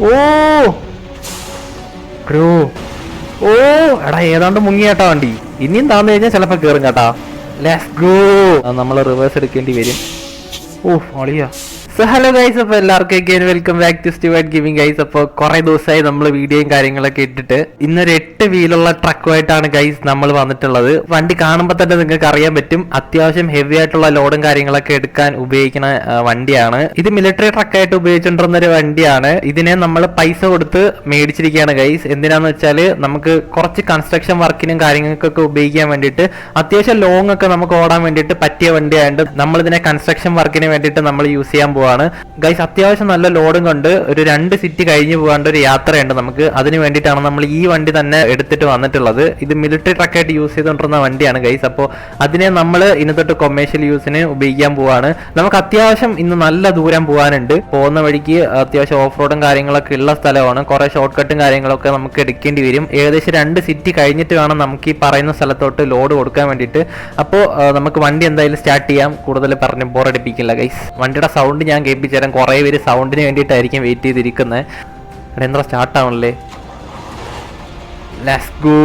ഓ bro, ഓ എടാ ഏതാണ്ട് മുങ്ങിയാട്ടാ വണ്ടി. ഇനിയും താന്നു കഴിഞ്ഞാൽ ചിലപ്പോ കേറും കേട്ടാ. Let's go. നമ്മൾ റിവേഴ്സ് എടുക്കേണ്ടി വരും. ഓ അളിയാ. സോ ഹലോ ഗൈസ്, അപ്പോൾ എല്ലാവർക്കും welcome back to Stuart gaming guys. അപ്പോൾ കുറേ ദിവസമായി നമ്മൾ വീഡിയോയും കാര്യങ്ങളൊക്കെ ഇട്ടിട്ട് ഇന്നൊരു 8 വീലുള്ള ട്രക്കുമായിട്ടാണ് ഗൈസ് നമ്മൾ വന്നിട്ടുള്ളത്. വണ്ടി കാണുമ്പോൾ തന്നെ നിങ്ങൾക്ക് അറിയാൻ പറ്റും, അത്യാവശ്യം ഹെവി ആയിട്ടുള്ള ലോഡും കാര്യങ്ങളൊക്കെ എടുക്കാൻ ഉപയോഗിക്കുന്ന വണ്ടിയാണ് ഇത്. മിലിറ്ററി ട്രക്കായിട്ട് ഉപയോഗിച്ചുകൊണ്ടിരുന്ന ഒരു വണ്ടിയാണ്. ഇതിനെ നമ്മൾ പൈസ കൊടുത്ത് മേടിച്ചിരിക്കുകയാണ് ഗൈസ്. എന്തിനാന്ന് വെച്ചാൽ നമുക്ക് കുറച്ച് കൺസ്ട്രക്ഷൻ വർക്കിനും കാര്യങ്ങൾക്കൊക്കെ ഉപയോഗിക്കാൻ വേണ്ടിയിട്ട്, അത്യാവശ്യം ലോങ് ഒക്കെ നമുക്ക് ഓടാൻ വേണ്ടിയിട്ട് പറ്റിയ വണ്ടിയായിട്ട് നമ്മൾ ഇതിനെ കൺസ്ട്രക്ഷൻ വർക്കിന് വേണ്ടിയിട്ട് നമ്മൾ യൂസ് ചെയ്യാൻ പോവാണ് ഗൈസ്. അത്യാവശ്യം നല്ല ലോഡും കൊണ്ട് ഒരു 2 സിറ്റി കഴിഞ്ഞു പോകാണ്ട ഒരു യാത്രയുണ്ട് നമുക്ക്. അതിന് വേണ്ടിയിട്ടാണ് നമ്മൾ ഈ വണ്ടി തന്നെ എടുത്തിട്ട് വന്നിട്ടുള്ളത്. ഇത് മിലിറ്ററി ട്രക്കായിട്ട് യൂസ് ചെയ്തുകൊണ്ടിരുന്ന വണ്ടിയാണ് ഗൈസ്. അപ്പോൾ അതിനെ നമ്മൾ ഇന്ന് തൊട്ട് കൊമേഴ്ഷ്യൽ യൂസിന് ഉപയോഗിക്കാൻ പോവാണ്. നമുക്ക് അത്യാവശ്യം ഇന്ന് നല്ല ദൂരം പോകാനുണ്ട്. പോകുന്ന വഴിക്ക് അത്യാവശ്യം ഓഫ് റോഡും കാര്യങ്ങളൊക്കെ ഉള്ള സ്ഥലമാണ്. കുറെ ഷോർട്ട് കട്ടും കാര്യങ്ങളൊക്കെ നമുക്ക് എടുക്കേണ്ടി വരും. ഏകദേശം 2 സിറ്റി കഴിഞ്ഞിട്ട് വേണം നമുക്ക് ഈ പറയുന്ന സ്ഥലത്തോട്ട് ലോഡ് കൊടുക്കാൻ വേണ്ടിയിട്ട്. അപ്പോൾ നമുക്ക് വണ്ടി എന്തായാലും സ്റ്റാർട്ട് ചെയ്യാം. കൂടുതൽ പറഞ്ഞ് ബോറടിപ്പിക്കില്ല ഗൈസ്. വണ്ടിയുടെ സൗണ്ട് ഞാൻ കേൾപ്പിച്ചു തരാം. കുറേ പേര് സൗണ്ടിന് വേണ്ടിയിട്ടായിരിക്കും വെയിറ്റ് ചെയ്തിരിക്കുന്നത്. എന്താ സ്റ്റാർട്ടാവണല്ലേ. Let's go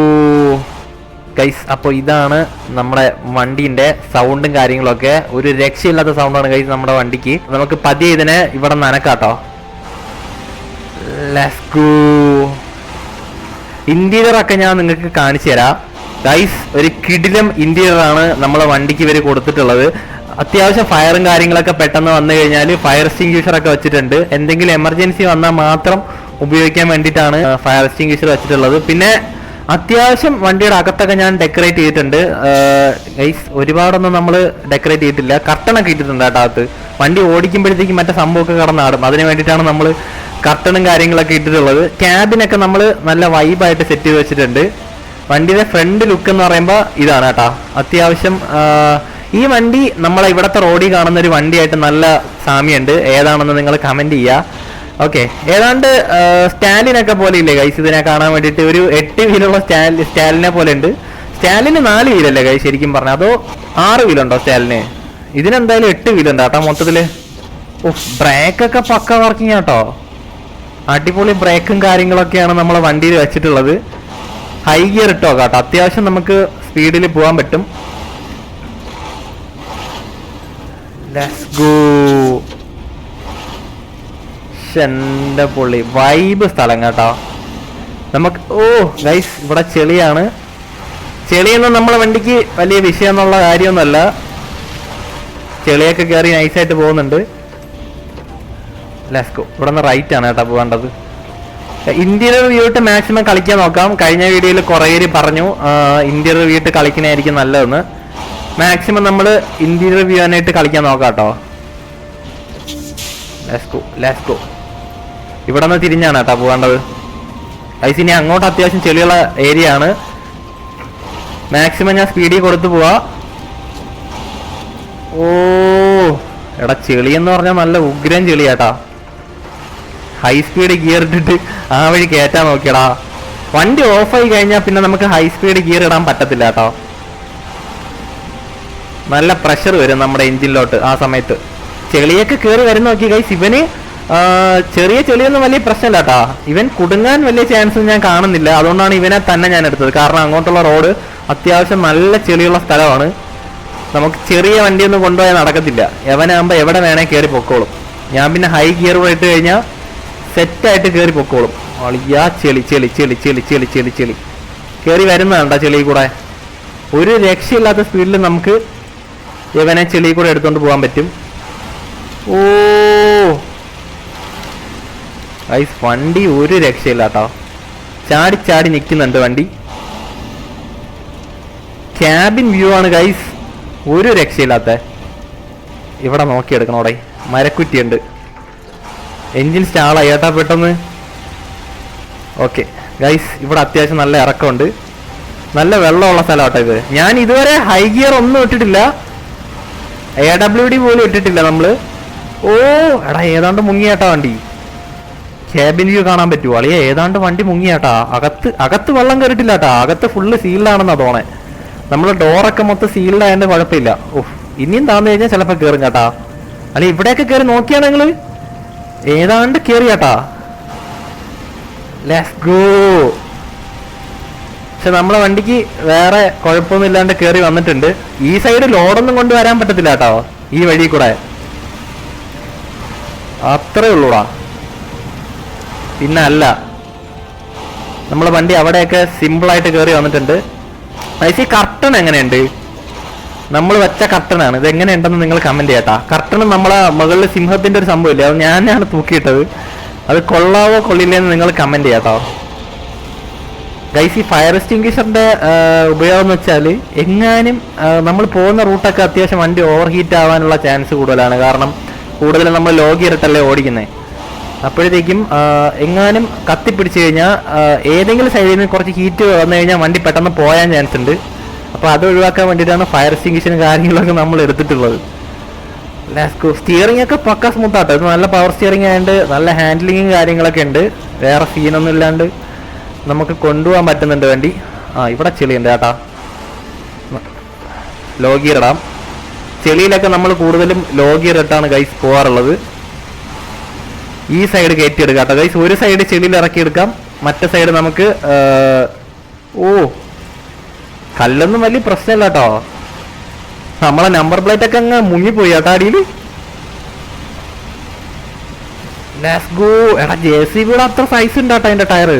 guys. അപ്പോൾ ഇതാണ് നമ്മുടെ വണ്ടീൻ്റെ സൗണ്ടും കാര്യങ്ങളൊക്കെ. ഒരു രക്ഷയില്ലാത്ത സൗണ്ടാണ് ഗൈസ് നമ്മുടെ വണ്ടിക്ക്. നമുക്ക് പതിയെ ഇതിനെ ഇവിടെ നനക്കാട്ടോ. Let's go. ഇന്റീരിയർ ഒക്കെ ഞാൻ നിങ്ങൾക്ക് കാണിച്ചു തരാം ഗൈസ്. ഒരു കിടിലം ഇന്റീരിയർ ആണ് നമ്മളെ വണ്ടിക്ക് ഇവർ കൊടുത്തിട്ടുള്ളത്. അത്യാവശ്യം ഫയറും കാര്യങ്ങളൊക്കെ പെട്ടെന്ന് വന്നു കഴിഞ്ഞാൽ ഫയർ എക്സ്റ്റിംഗ്വിഷർ ഒക്കെ വെച്ചിട്ടുണ്ട്. എന്തെങ്കിലും എമർജൻസി വന്നാൽ മാത്രം ഉപയോഗിക്കാൻ വേണ്ടിയിട്ടാണ് ഫയർ എക്സ്റ്റിംഗ്വിഷർ വെച്ചിട്ടുള്ളത്. പിന്നെ അത്യാവശ്യം വണ്ടിയുടെ അകത്തൊക്കെ ഞാൻ ഡെക്കറേറ്റ് ചെയ്തിട്ടുണ്ട് ഗൈസ്. ഒരുപാടൊന്നും നമ്മൾ ഡെക്കറേറ്റ് ചെയ്തിട്ടില്ല. കർട്ടനൊക്കെ ഇട്ടിട്ടുണ്ട് കേട്ടോ അകത്ത്. വണ്ടി ഓടിക്കുമ്പോഴത്തേക്കും മറ്റേ സംഭവമൊക്കെ കടന്നാടും. അതിന് വേണ്ടിയിട്ടാണ് നമ്മൾ കർട്ടനും കാര്യങ്ങളൊക്കെ ഇട്ടിട്ടുള്ളത്. ക്യാബിനൊക്കെ നമ്മൾ നല്ല വൈബായിട്ട് സെറ്റ് ചെയ്ത് വെച്ചിട്ടുണ്ട്. വണ്ടിയുടെ ഫ്രണ്ട് ലുക്ക് എന്ന് പറയുമ്പോൾ ഇതാണ് കേട്ടോ. അത്യാവശ്യം ഈ വണ്ടി നമ്മളെ ഇവിടുത്തെ റോഡിൽ കാണുന്ന ഒരു വണ്ടിയായിട്ട് നല്ല സാമ്യമുണ്ട്. ഏതാണെന്ന് നിങ്ങൾ കമന്റ് ചെയ്യുക. ഓക്കെ, ഏതാണ്ട് സ്റ്റാലിനൊക്കെ പോലെ ഇല്ലേ ഗൈസ് ഇതിനെ കാണാൻ വേണ്ടിയിട്ട്. ഒരു 8 വീലുള്ള സ്റ്റാലിനെ പോലെ ഉണ്ട്. സ്റ്റാലിന് 4 വീലല്ലേ ഗൈസ് ശരിക്കും പറഞ്ഞാൽ, അതോ 6 വീലുണ്ടോ സ്റ്റാലിന്? ഇതിനെന്തായാലും 8 വീലുണ്ട് കേട്ടോ മൊത്തത്തില്. ബ്രേക്കൊക്കെ പക്ക വർക്കിംഗ് കേട്ടോ. അടിപൊളി ബ്രേക്കും കാര്യങ്ങളൊക്കെയാണ് നമ്മളെ വണ്ടിയിൽ വെച്ചിട്ടുള്ളത്. ഹൈ ഗിയർ ഇട്ടോ കേട്ടോ. അത്യാവശ്യം നമുക്ക് സ്പീഡിൽ പോകാൻ പറ്റും. Let's go. എന്റെ പൊള്ളി വൈബ് സ്ഥലം കേട്ടോ നമുക്ക്. ഓ ഗൈസ്, ഇവിടെ ചെളിയാണ്. ചെളിയൊന്നും നമ്മളെ വണ്ടിക്ക് വലിയ വിഷയം എന്നുള്ള കാര്യമൊന്നുമല്ല. ചെളിയൊക്കെ കയറി നൈസായിട്ട് പോകുന്നുണ്ട്. Let's go. ഇവിടെ നിന്ന് റൈറ്റ് ആണ് കേട്ടോ പോകേണ്ടത്. ഇന്റീരിയർ വ്യൂ ഇട്ട് മാക്സിമം കളിക്കാൻ നോക്കാം. കഴിഞ്ഞ വീഡിയോയിൽ കുറേ പേര് പറഞ്ഞു ഇന്റീരിയർ വ്യൂ ഇട്ട് കളിക്കുന്നതായിരിക്കും നല്ലതെന്ന്. മാക്സിമം നമ്മൾ ഇന്റീരിയർ വ്യൂ ആയിട്ട് കളിക്കാൻ നോക്കാം കേട്ടോ. Let's go, let's go. ഇവിടെ നിന്ന് തിരിഞ്ഞാണ് കേട്ടോ പോകേണ്ടത്. ഐസ് ഇനി അങ്ങോട്ട് അത്യാവശ്യം ചെളിയുള്ള ഏരിയ ആണ്. മാക്സിമം ഞാൻ സ്പീഡിൽ കൊടുത്തു പോവാ. ഓ എടാ, ചെളിയെന്ന് പറഞ്ഞാൽ നല്ല ഉഗ്രൻ ചെളിയാട്ടാ. ഹൈ സ്പീഡ് ഗിയർ ഇട്ടിട്ട് ആ വഴി കയറ്റാൻ നോക്കിയടാ. വണ്ടി ഓഫായി കഴിഞ്ഞാൽ പിന്നെ നമുക്ക് ഹൈ സ്പീഡ് ഗിയർ ഇടാൻ പറ്റത്തില്ല കേട്ടോ. നല്ല പ്രഷർ വരും നമ്മുടെ എഞ്ചിനിലോട്ട് ആ സമയത്ത്. ചെളിയൊക്കെ കയറി വരുന്ന നോക്കി ഗൈസ്. ഇവന് ചെറിയ ചെളിയൊന്നും വലിയ പ്രശ്നമില്ല കേട്ടോ. ഇവൻ കുടുങ്ങാൻ വലിയ ചാൻസ് ഞാൻ കാണുന്നില്ല. അതുകൊണ്ടാണ് ഇവനെ തന്നെ ഞാൻ എടുത്തത്. കാരണം അങ്ങോട്ടുള്ള റോഡ് അത്യാവശ്യം നല്ല ചെളിയുള്ള സ്ഥലമാണ്. നമുക്ക് ചെറിയ വണ്ടിയൊന്നും കൊണ്ടുപോയാൽ നടക്കത്തില്ല. എവനാകുമ്പോൾ എവിടെ വേണേൽ കയറി പൊക്കോളും. ഞാൻ പിന്നെ ഹൈ ഗിയർ കൂടെ ഇട്ട് കഴിഞ്ഞാൽ സെറ്റായിട്ട് കയറി പൊക്കോളും. അളിയാ ചെളി ചെളി ചെളി ചെളി ചെളി ചെളി ചെളി കയറി വരുന്നതാണ്ടാ ചെളി കൂടെ. ഒരു രക്ഷയില്ലാത്ത സ്പീഡിൽ നമുക്ക് ഇവനെ ചെളി കൂടെ എടുത്തോണ്ട് പോകാൻ പറ്റും. ഓ ഗൈസ്, വണ്ടി ഒരു രക്ഷയില്ല കേട്ടോ. ചാടി ചാടി നിൽക്കുന്നുണ്ട് വണ്ടി. ക്യാബിൻ വ്യൂ ആണ് ഗൈസ്, ഒരു രക്ഷയില്ലാത്ത. ഇവിടെ നോക്കിയെടുക്കണോടെ, മരക്കുറ്റിയുണ്ട്. എൻജിൻ സ്റ്റാളായി കേട്ടാ പെട്ടെന്ന്. ഓക്കെ ഗൈസ്, ഇവിടെ അത്യാവശ്യം നല്ല ഇറക്കമുണ്ട്. നല്ല വെള്ളമുള്ള സ്ഥലം കേട്ടോ ഇത്. ഞാൻ ഇതുവരെ ഹൈ ഗിയർ ഒന്നും ഇട്ടിട്ടില്ല, AWD പോലും ഇട്ടിട്ടില്ല നമ്മള്. ഓ എടാ, ഏതാണ്ട് മുങ്ങിയാട്ടാ വണ്ടി. ക്യാബിൻ വ്യൂ കാണാൻ പറ്റുമോ അളിയ? ഏതാണ്ട് വണ്ടി മുങ്ങിയാട്ടാ. അകത്ത് വെള്ളം കയറിയിട്ടില്ല കേട്ടാ. അകത്ത് ഫുള്ള് സീൽഡാണെന്നാ തോണേ. നമ്മള് ഡോറൊക്കെ മൊത്തം സീൽഡ് ആയതുകൊണ്ട് കുഴപ്പമില്ല. ഓഹ്, ഇനിയും താന്നു കഴിഞ്ഞാൽ ചിലപ്പോൾ കയറും കേട്ടാ. അല്ലെ ഇവിടെയൊക്കെ കയറി നോക്കിയാണ് നിങ്ങള്. ഏതാണ്ട് കയറി കേട്ടാ. Let's go. പക്ഷെ നമ്മളെ വണ്ടിക്ക് വേറെ കുഴപ്പമൊന്നും ഇല്ലാണ്ട് കയറി വന്നിട്ടുണ്ട്. ഈ സൈഡ് ലോഡൊന്നും കൊണ്ടുവരാൻ പറ്റത്തില്ല കേട്ടോ, ഈ വഴി കൂടെ. അത്രേ ഉള്ളൂടാ. പിന്നെ അല്ല, നമ്മളെ വണ്ടി അവിടെയൊക്കെ സിമ്പിളായിട്ട് കയറി വന്നിട്ടുണ്ട്. ഈ കർട്ടൺ എങ്ങനെയുണ്ട്? നമ്മൾ വെച്ച കർട്ടനാണ്. ഇത് എങ്ങനെയുണ്ടെന്ന് നിങ്ങൾ കമന്റ് ചെയ്യട്ടാ. കർട്ടൺ നമ്മളെ മുകളിൽ സിംഹത്തിന്റെ ഒരു സംഭവമില്ലേ, അത് ഞാനാണ് തൂക്കിയിട്ടത്. അത് കൊള്ളാവോ കൊള്ളില്ലേന്ന് നിങ്ങൾ കമന്റ് ചെയ്യാട്ടോ ഗൈസ്. ഈ ഫയർ എക്സ്റ്റിംഗ്വിഷറിന്റെ ഉപയോഗം എന്ന് വെച്ചാൽ, എങ്ങാനും നമ്മൾ പോകുന്ന റൂട്ടൊക്കെ അത്യാവശ്യം വണ്ടി ഓവർ ഹീറ്റ് ആവാനുള്ള ചാൻസ് കൂടുതലാണ്. കാരണം കൂടുതലും നമ്മൾ ലോ ഗിയറിട്ടല്ലേ ഓടിക്കുന്നത്. അപ്പോഴത്തേക്കും എങ്ങാനും കത്തിപ്പിടിച്ചു കഴിഞ്ഞാൽ ഏതെങ്കിലും സൈഡിൽ നിന്ന് കുറച്ച് ഹീറ്റ് വന്നു കഴിഞ്ഞാൽ വണ്ടി പെട്ടെന്ന് പോയാൻ ചാൻസ് ഉണ്ട്. അപ്പോൾ അത് ഒഴിവാക്കാൻ വേണ്ടിയിട്ടാണ് ഫയർ എക്സ്റ്റിംഗ്വിഷനും കാര്യങ്ങളൊക്കെ നമ്മൾ എടുത്തിട്ടുള്ളത്. സ്റ്റിയറിംഗ് ഒക്കെ പക്ക സ്മൂത്ത് ആട്ടോ. ഇത് നല്ല പവർ സ്റ്റിയറിംഗ് ആയതുകൊണ്ട് നല്ല ഹാൻഡ്ലിങ്ങും കാര്യങ്ങളൊക്കെ ഉണ്ട്. വേറെ സീനൊന്നും ഇല്ലാണ്ട് നമുക്ക് കൊണ്ടുപോകാൻ പറ്റുന്നുണ്ട് വണ്ടി. ഇവിടെ ചെളിയുണ്ട് കേട്ടാ, ലോ ഗിയർ ഇടാം. ചെളിയിലൊക്കെ നമ്മൾ കൂടുതലും ലോ ഗിയർ ഇട്ടാണ് ഗൈസ് പോകാറുള്ളത്. ഈ സൈഡ് കയറ്റിയെടുക്കാം കേട്ടോ ഗൈസ്. ഒരു സൈഡ് ചെളിയിൽ ഇറക്കിയെടുക്കാം, മറ്റേ സൈഡ് നമുക്ക് കല്ലൊന്നും വലിയ പ്രശ്നമില്ല കേട്ടോ. നമ്മളെ നമ്പർ പ്ലേറ്റ് ഒക്കെ അങ്ങ് മുങ്ങിപ്പോയി കേട്ടോ അടിയിൽ. Let's go. എടാ JCB അത്ര സൈസ് ഉണ്ട് കേട്ടോ അതിന്റെ ടയറ്.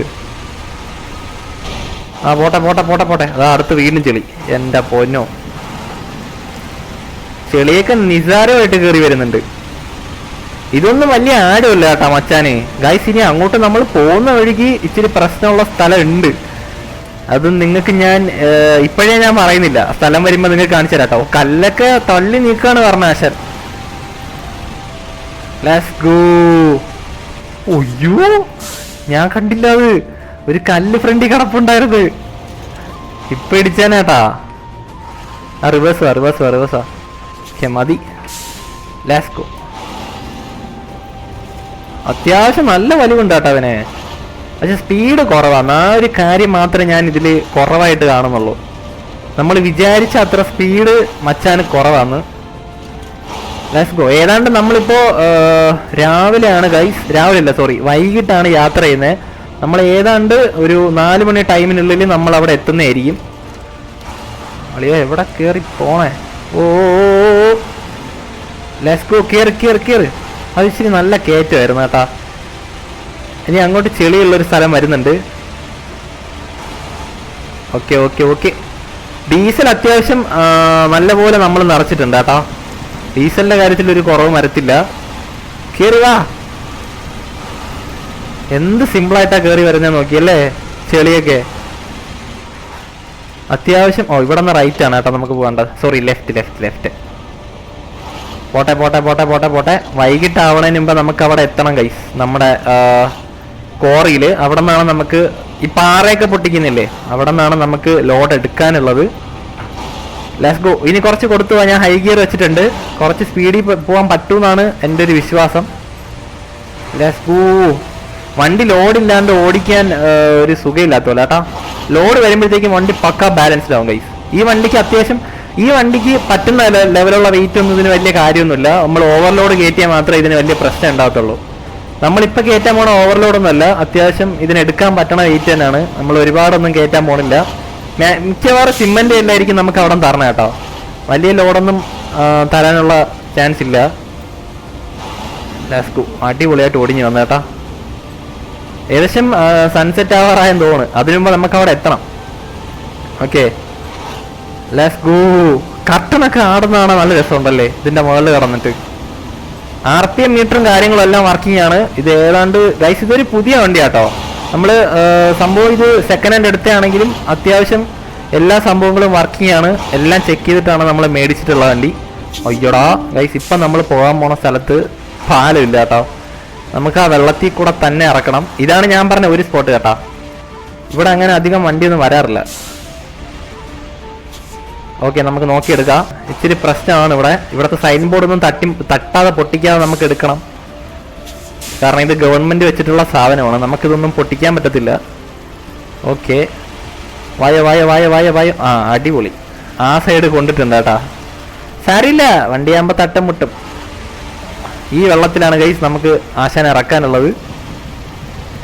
പോട്ടെ പോട്ടെ പോട്ടെ പോട്ടെ. അതാ അടുത്ത് വീണ്ടും ചെളി. എന്റെ പൊന്നോ, ചെളിയൊക്കെ നിസാരമായിട്ട് കയറി വരുന്നുണ്ട്. ഇതൊന്നും വലിയ ആഴമില്ല കേട്ടോ മച്ചാനെ ഗൈസ്. ഇനി അങ്ങോട്ട് നമ്മൾ പോകുന്ന വഴിക്ക് ഇച്ചിരി പ്രശ്നമുള്ള സ്ഥലം ഉണ്ട്. അത് നിങ്ങൾക്ക് ഞാൻ ഇപ്പോഴേ ഞാൻ പറയുന്നില്ല, സ്ഥലം വരുമ്പോൾ നിങ്ങൾക്ക് കാണിച്ചു തരാം കേട്ടോ. കല്ലൊക്കെ തള്ളി നീക്കാണ് പറഞ്ഞ ആശാൻ. Let's go. ഒയ്യോ, ഞാൻ കണ്ടില്ല അത്. ഒരു കല്ല് ഫ്രണ്ടിൽ കിടപ്പുണ്ടായിരുന്നു. ഇപ്പൊ ഇടിച്ചാനാട്ടാ. റിവേഴ്സാ. മതി. Let's go. അത്യാവശ്യം നല്ല വലിവുണ്ട് കേട്ടോ അവനെ. പക്ഷെ സ്പീഡ് കുറവാണ്. ആ ഒരു കാര്യം മാത്രമേ ഞാൻ ഇതിൽ കുറവായിട്ട് കാണുന്നുള്ളൂ. നമ്മൾ വിചാരിച്ച അത്ര സ്പീഡ് മച്ചാന് കുറവാണ്. Let's go. ഏതാണ്ട് നമ്മളിപ്പോ രാവിലെയാണ് ഗൈസ്, വൈകിട്ടാണ് യാത്ര ചെയ്യുന്നത്. നമ്മൾ ഏതാണ്ട് ഒരു 4 മണി ടൈമിനുള്ളിൽ നമ്മൾ അവിടെ എത്തുന്നതായിരിക്കും. അളിയോ എവിടെ കേറി പോണേ? Let's go. കേറ്. അത് ഇച്ചിരി നല്ല കയറ്റമായിരുന്നു കേട്ടാ. ഇനി അങ്ങോട്ട് ചെളിയുള്ളൊരു സ്ഥലം വരുന്നുണ്ട്. ഓക്കെ. ഡീസൽ അത്യാവശ്യം നല്ലപോലെ നമ്മൾ നിറച്ചിട്ടുണ്ട് കേട്ടോ. ഡീസലിന്റെ കാര്യത്തിൽ ഒരു കുറവ് വരത്തില്ല. കേറി വാ. എന്ത് സിമ്പിളായിട്ടാ കയറി വരുന്നത് നോക്കിയല്ലേ ചെളിയൊക്കെ. അത്യാവശ്യം ഇവിടെ നിന്ന് റൈറ്റ് ആണ് കേട്ടോ നമുക്ക് പോകേണ്ടത്. Sorry, left. പോട്ടെ. വൈകിട്ടാവണതിന് മുമ്പ് നമുക്ക് അവിടെ എത്തണം ഗൈസ്. നമ്മുടെ കോറിയിൽ അവിടെ നിന്നാണ് നമുക്ക് ഈ പാറയൊക്കെ പൊട്ടിക്കുന്നില്ലേ, അവിടെ നിന്നാണ് നമുക്ക് ലോഡ് എടുക്കാനുള്ളത്. Let's go. ഇനി കുറച്ച് കൊടുത്തു പോവാൻ ഞാൻ ഹൈ ഗിയർ വെച്ചിട്ടുണ്ട്. കുറച്ച് സ്പീഡിൽ പോകാൻ പറ്റുമെന്നാണ് എൻ്റെ ഒരു വിശ്വാസം. Let's go. വണ്ടി ലോഡില്ലാണ്ട് ഓടിക്കാൻ ഒരു സുഖമില്ലാത്ത പോലെ കേട്ടോ. ലോഡ് വരുമ്പോഴത്തേക്കും വണ്ടി പക്ക ബാലൻസ്ഡ് ആവും ഗൈസ്. ഈ വണ്ടിക്ക് പറ്റുന്ന ലെവലുള്ള വെയിറ്റ് ഒന്നും ഇതിന് വലിയ കാര്യമൊന്നുമില്ല. നമ്മൾ ഓവർലോഡ് കയറ്റിയാൽ മാത്രമേ ഇതിന് വലിയ പ്രശ്നം ഉണ്ടാകത്തുള്ളൂ. നമ്മളിപ്പോൾ കയറ്റാൻ പോണ ഓവർലോഡൊന്നുമല്ല, അത്യാവശ്യം ഇതിനെടുക്കാൻ പറ്റണ വെയിറ്റ് തന്നെയാണ്. നമ്മൾ ഒരുപാടൊന്നും കയറ്റാൻ പോണില്ല. മിക്കവാറും സിമെന്റ് എല്ലായിരിക്കും നമുക്ക് അവിടെ തരണം കേട്ടോ. വലിയ ലോഡൊന്നും തരാനുള്ള ചാൻസ് ഇല്ല. Let's go. അടിപൊളിയായിട്ട് ഓടിഞ്ഞു വന്നു കേട്ടോ. ഏകദേശം സൺസെറ്റ് ആവാറായെന്ന് തോന്നുന്നു. അതിനു മുമ്പ് നമുക്ക് അവിടെ എത്തണം. Okay, let's go. കർട്ടനൊക്കെ ആടുന്നതാണ് നല്ല രസമുണ്ടല്ലേ ഇതിന്റെ മുകളിൽ കടന്നിട്ട്. RPM മീറ്ററും കാര്യങ്ങളും എല്ലാം വർക്കിംഗ് ആണ്. ഇത് ഏതാണ്ട് ഗൈസ് ഇതൊരു പുതിയ വണ്ടിയാട്ടോ. നമ്മൾ സംഭവം ഇത് സെക്കൻഡ് ഹാൻഡ് എടുത്താണെങ്കിലും അത്യാവശ്യം എല്ലാ സംഭവങ്ങളും വർക്കിംഗ് ആണ്. എല്ലാം ചെക്ക് ചെയ്തിട്ടാണ് നമ്മൾ മേടിച്ചിട്ടുള്ള വണ്ടി. അയ്യോടാ ഗൈസ്, ഇപ്പം നമ്മൾ പോകാൻ പോണ സ്ഥലത്ത് പാലമില്ല കേട്ടോ. നമുക്ക് ആ വെള്ളത്തിൽ കൂടെ തന്നെ ഇറക്കണം. ഇതാണ് ഞാൻ പറഞ്ഞ ഒരു സ്പോട്ട് കേട്ടോ. ഇവിടെ അങ്ങനെ അധികം വണ്ടിയൊന്നും വരാറില്ല. ഓക്കെ, നമുക്ക് നോക്കിയെടുക്കാം. ഇച്ചിരി പ്രശ്നമാണ് ഇവിടുത്തെ സൈൻ ബോർഡൊന്നും തട്ടാതെ പൊട്ടിക്കാതെ നമുക്ക് എടുക്കണം. കാരണം ഇത് ഗവൺമെന്റ് വെച്ചിട്ടുള്ള സാധനമാണ്, നമുക്കിതൊന്നും പൊട്ടിക്കാൻ പറ്റത്തില്ല. ഓക്കെ, വായ. അടിപൊളി. ആ സൈഡ് കൊണ്ടിട്ടുണ്ട് കേട്ടാ. സാരില്ല, വണ്ടിയാകുമ്പോൾ തട്ടം മുട്ടും. ഈ വെള്ളത്തിലാണ് ഗൈസ് നമുക്ക് ആശാൻ ഇറക്കാനുള്ളത്.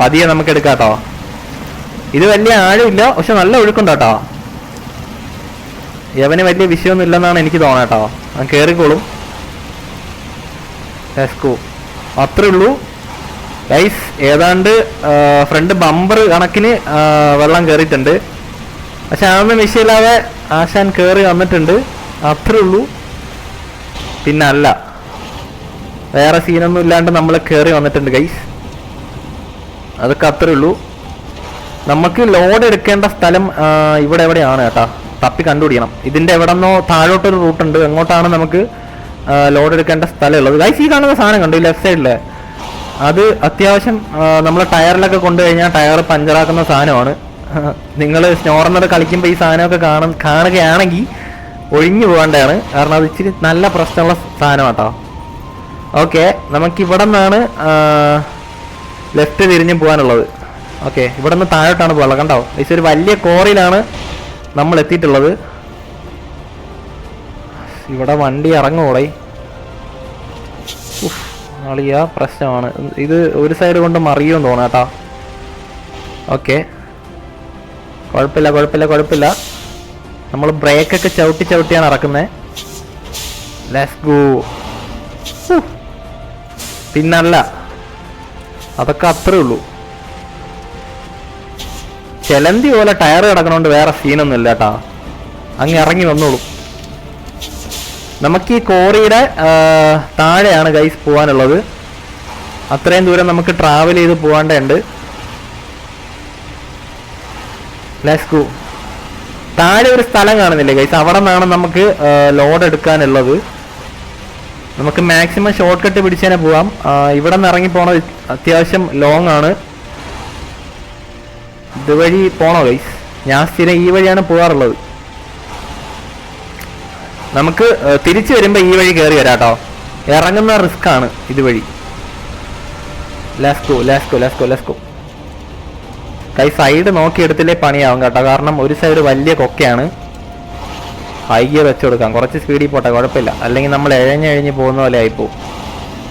പതിയെ നമുക്ക് എടുക്കാം കേട്ടോ. ഇത് വലിയ ആഴമില്ല, പക്ഷെ നല്ല ഒഴുക്കുണ്ട് കേട്ടോ. യവന് വലിയ വിഷയമൊന്നും ഇല്ലെന്നാണ് എനിക്ക് തോന്നുന്നത് കേട്ടോ. അവൻ കയറിക്കോളും. അത്രേ ഉള്ളൂ ഗൈസ്. ഏതാണ്ട് ഫ്രണ്ട് ബമ്പർ കണക്കിന് വെള്ളം കയറിയിട്ടുണ്ട്. പക്ഷെ അതൊന്നും വിഷയമില്ലാതെ ആശാൻ കയറി വന്നിട്ടുണ്ട്. അത്രേ ഉള്ളൂ. പിന്നെ അല്ല, വേറെ സീനൊന്നും ഇല്ലാണ്ട് നമ്മൾ കയറി വന്നിട്ടുണ്ട് ഗൈസ്. അതൊക്കെ അത്രേ ഉള്ളൂ. നമുക്ക് ലോഡ് എടുക്കേണ്ട സ്ഥലം ഇവിടെ എവിടെയാണ് കേട്ടോ, തപ്പി കണ്ടുപിടിക്കണം. ഇതിന്റെ എവിടെ നിന്നോ താഴോട്ടൊരു റൂട്ടുണ്ട്, എങ്ങോട്ടാണ് നമുക്ക് ലോഡ് എടുക്കേണ്ട സ്ഥലം ഉള്ളത്. ഗൈസ്, ഈ കാണുന്ന സാധനം കണ്ടു ലെഫ്റ്റ് സൈഡില്, അത് അത്യാവശ്യം നമ്മൾ ടയറിലൊക്കെ കൊണ്ടുകഴിഞ്ഞാൽ ടയർ പഞ്ചറാക്കുന്ന സാധനമാണ്. നിങ്ങൾ സ്നോറനർ കളിക്കുമ്പോൾ ഈ സാധനമൊക്കെ കാണുകയാണെങ്കിൽ ഒഴിഞ്ഞു പോകേണ്ടതാണ്, കാരണം അത് ഇച്ചിരി നല്ല പ്രശ്നമുള്ള സാധനം കേട്ടോ. ഓക്കെ, നമുക്കിവിടെ നിന്നാണ് ലെഫ്റ്റ് തിരിഞ്ഞ് പോകാനുള്ളത്. ഓക്കെ, ഇവിടെ നിന്ന് താഴോട്ടാണ് പോകാനുള്ളത്. കണ്ടോ ഗൈസ്, ഒരു വലിയ കോറിയിലാണ് നമ്മൾ എത്തിയിട്ടുള്ളത്. ഇവിടെ വണ്ടി ഇറങ്ങൂടെ, അളിയ പ്രശ്നമാണ് ഇത്. ഒരു സൈഡ് കൊണ്ട് മറിയുമെന്ന് തോന്നാം കേട്ടോ. ഓക്കെ, കുഴപ്പമില്ല. നമ്മൾ ബ്രേക്കൊക്കെ ചവിട്ടിയാണ് ഇറക്കുന്നത്. Let's go. പിന്നല്ല, അതൊക്കെ അത്രേ ഉള്ളൂ. ചെലന്തി പോലെ ടയർ കിടക്കണോണ്ട് വേറെ സീനൊന്നും ഇല്ല കേട്ടാ. അങ്ങ് ഇറങ്ങി വന്നോളൂ. നമുക്ക് ഈ കോറിയുടെ താഴെയാണ് ഗൈസ് പോകാനുള്ളത്. അത്രയും ദൂരം നമുക്ക് ട്രാവൽ ചെയ്ത് പോകാണ്ടുണ്ട്. Let's go. താഴെ ഒരു സ്ഥലം കാണുന്നില്ലേ ഗൈസ്, അവിടെ നിന്നാണ് നമുക്ക് ലോഡ് എടുക്കാനുള്ളത്. നമുക്ക് മാക്സിമം ഷോർട്ട് കട്ട് പിടിച്ചതിനെ പോവാം. ഇവിടെ നിന്ന് ഇറങ്ങി പോണത് അത്യാവശ്യം ലോങ് ആണ്. ഇതുവഴി പോണോ ഗൈസ്? ഞാൻ സ്ഥിരം ഈ വഴിയാണ് പോകാറുള്ളത്. നമുക്ക് തിരിച്ചു വരുമ്പോൾ ഈ വഴി കയറി വരാം കേട്ടോ. ഇറങ്ങുന്ന റിസ്ക് ആണ് ഇതുവഴി. Let's go. കൈ സൈഡ് നോക്കിയെടുത്തില്ലേ പണിയാവും കേട്ടോ, കാരണം ഒരു സൈഡ് വലിയ കൊക്കയാണ്. ഹൈ ഗിയർ വെച്ച് കൊടുക്കാം, കുറച്ച് സ്പീഡിൽ പോട്ടെ, കുഴപ്പമില്ല. അല്ലെങ്കിൽ നമ്മൾ എഴഞ്ഞ് പോകുന്ന പോലെ ആയിപ്പോവും.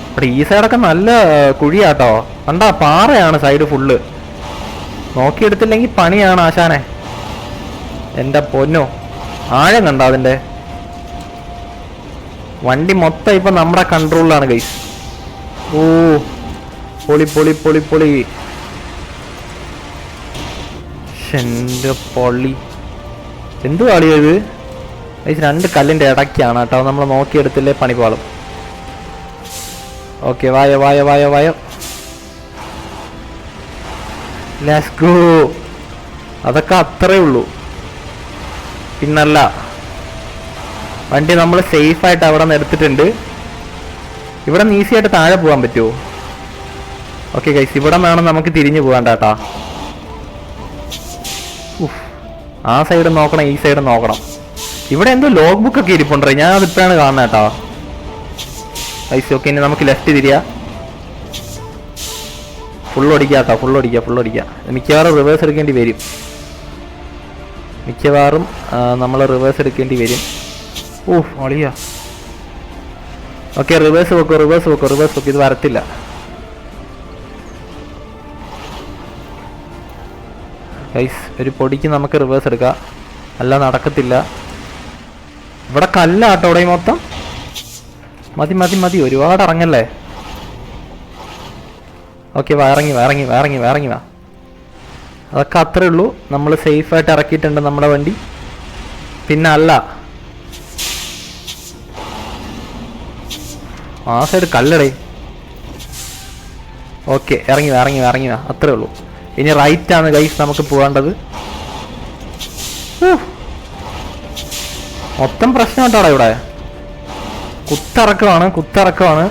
ഇവിടെ ഈ സൈഡൊക്കെ നല്ല കുഴിയാട്ടോ. കണ്ടാ പാറയാണ് സൈഡ് ഫുള്ള്. നോക്കിയെടുത്തില്ലെങ്കിൽ പണിയാണ് ആശാനെ. എൻ്റെ പൊന്നോ, ആഴം കണ്ടോ അതിൻ്റെ. വണ്ടി മൊത്തം ഇപ്പം നമ്മുടെ കൺട്രോളിലാണ് ഗൈസ്. ഓ, പൊളി. എൻ്റെ പൊള്ളി, എന്തു കളിയത് ഗൈസ്. 2 കല്ലിൻ്റെ ഇടയ്ക്കാണ് കേട്ടോ. നമ്മൾ നോക്കിയെടുത്തില്ലേ പണിപാളും. ഓക്കെ, വായോ. Let's go. അതൊക്കെ അത്രേ ഉള്ളൂ. പിന്നല്ല, വണ്ടി നമ്മൾ സേഫായിട്ട് അവിടെ നിന്ന് എടുത്തിട്ടുണ്ട്. ഇവിടെ നിന്ന് ഈസി ആയിട്ട് താഴെ പോകാൻ പറ്റുമോ? ഓക്കെ ഗൈസ്, ഇവിടെ നിന്നാണ് നമുക്ക് തിരിഞ്ഞു പോകാൻ കേട്ടാ. ആ സൈഡ് നോക്കണം, ഈ സൈഡ് നോക്കണം. ഇവിടെ എന്തോ ലോഗ് ബുക്ക് ഒക്കെ ഇരിപ്പുണ്ടേ, ഞാൻ അതിപ്പോഴാണ് കാണുന്നത് കേട്ടോ ഗൈസ്. ഓക്കെ, ഇനി നമുക്ക് ലെഫ്റ്റ് തിരിയാ. ഫുൾ ഓടിക്കുക കേട്ടോ, ഫുൾ ഓടിക്കുക. മിക്കവാറും റിവേഴ്സ് എടുക്കേണ്ടി വരും. നമ്മൾ റിവേഴ്സ് എടുക്കേണ്ടി വരും. അളിയാ. ഓക്കെ, റിവേഴ്സ് വെക്കോ. ഇത് വരത്തില്ല. ഗൈസ്, ഒരു പൊടിക്ക് നമുക്ക് റിവേഴ്സ് എടുക്കാം, അല്ല നടക്കത്തില്ല. ഇവിടെ കല്ലാട്ടോ ഇവിടെ മൊത്തം. മതി, ഒരുപാട് ഇറങ്ങല്ലേ. ഓക്കെ, ഇറങ്ങി വാ. അതൊക്കെ അത്രേ ഉള്ളൂ. നമ്മൾ സേഫായിട്ട് ഇറക്കിയിട്ടുണ്ട് നമ്മുടെ വണ്ടി. പിന്നെ അല്ല, ആ സൈഡ് കല്ലടേ. ഓക്കെ, ഇറങ്ങി വാ. അത്രേ ഉള്ളൂ. ഇനി റൈറ്റ് ആണ് ഗൈസ് നമുക്ക് പോകേണ്ടത്. മൊത്തം പ്രശ്നം കേട്ടോടാ ഇവിടെ. കുത്തിറക്കമാണ്.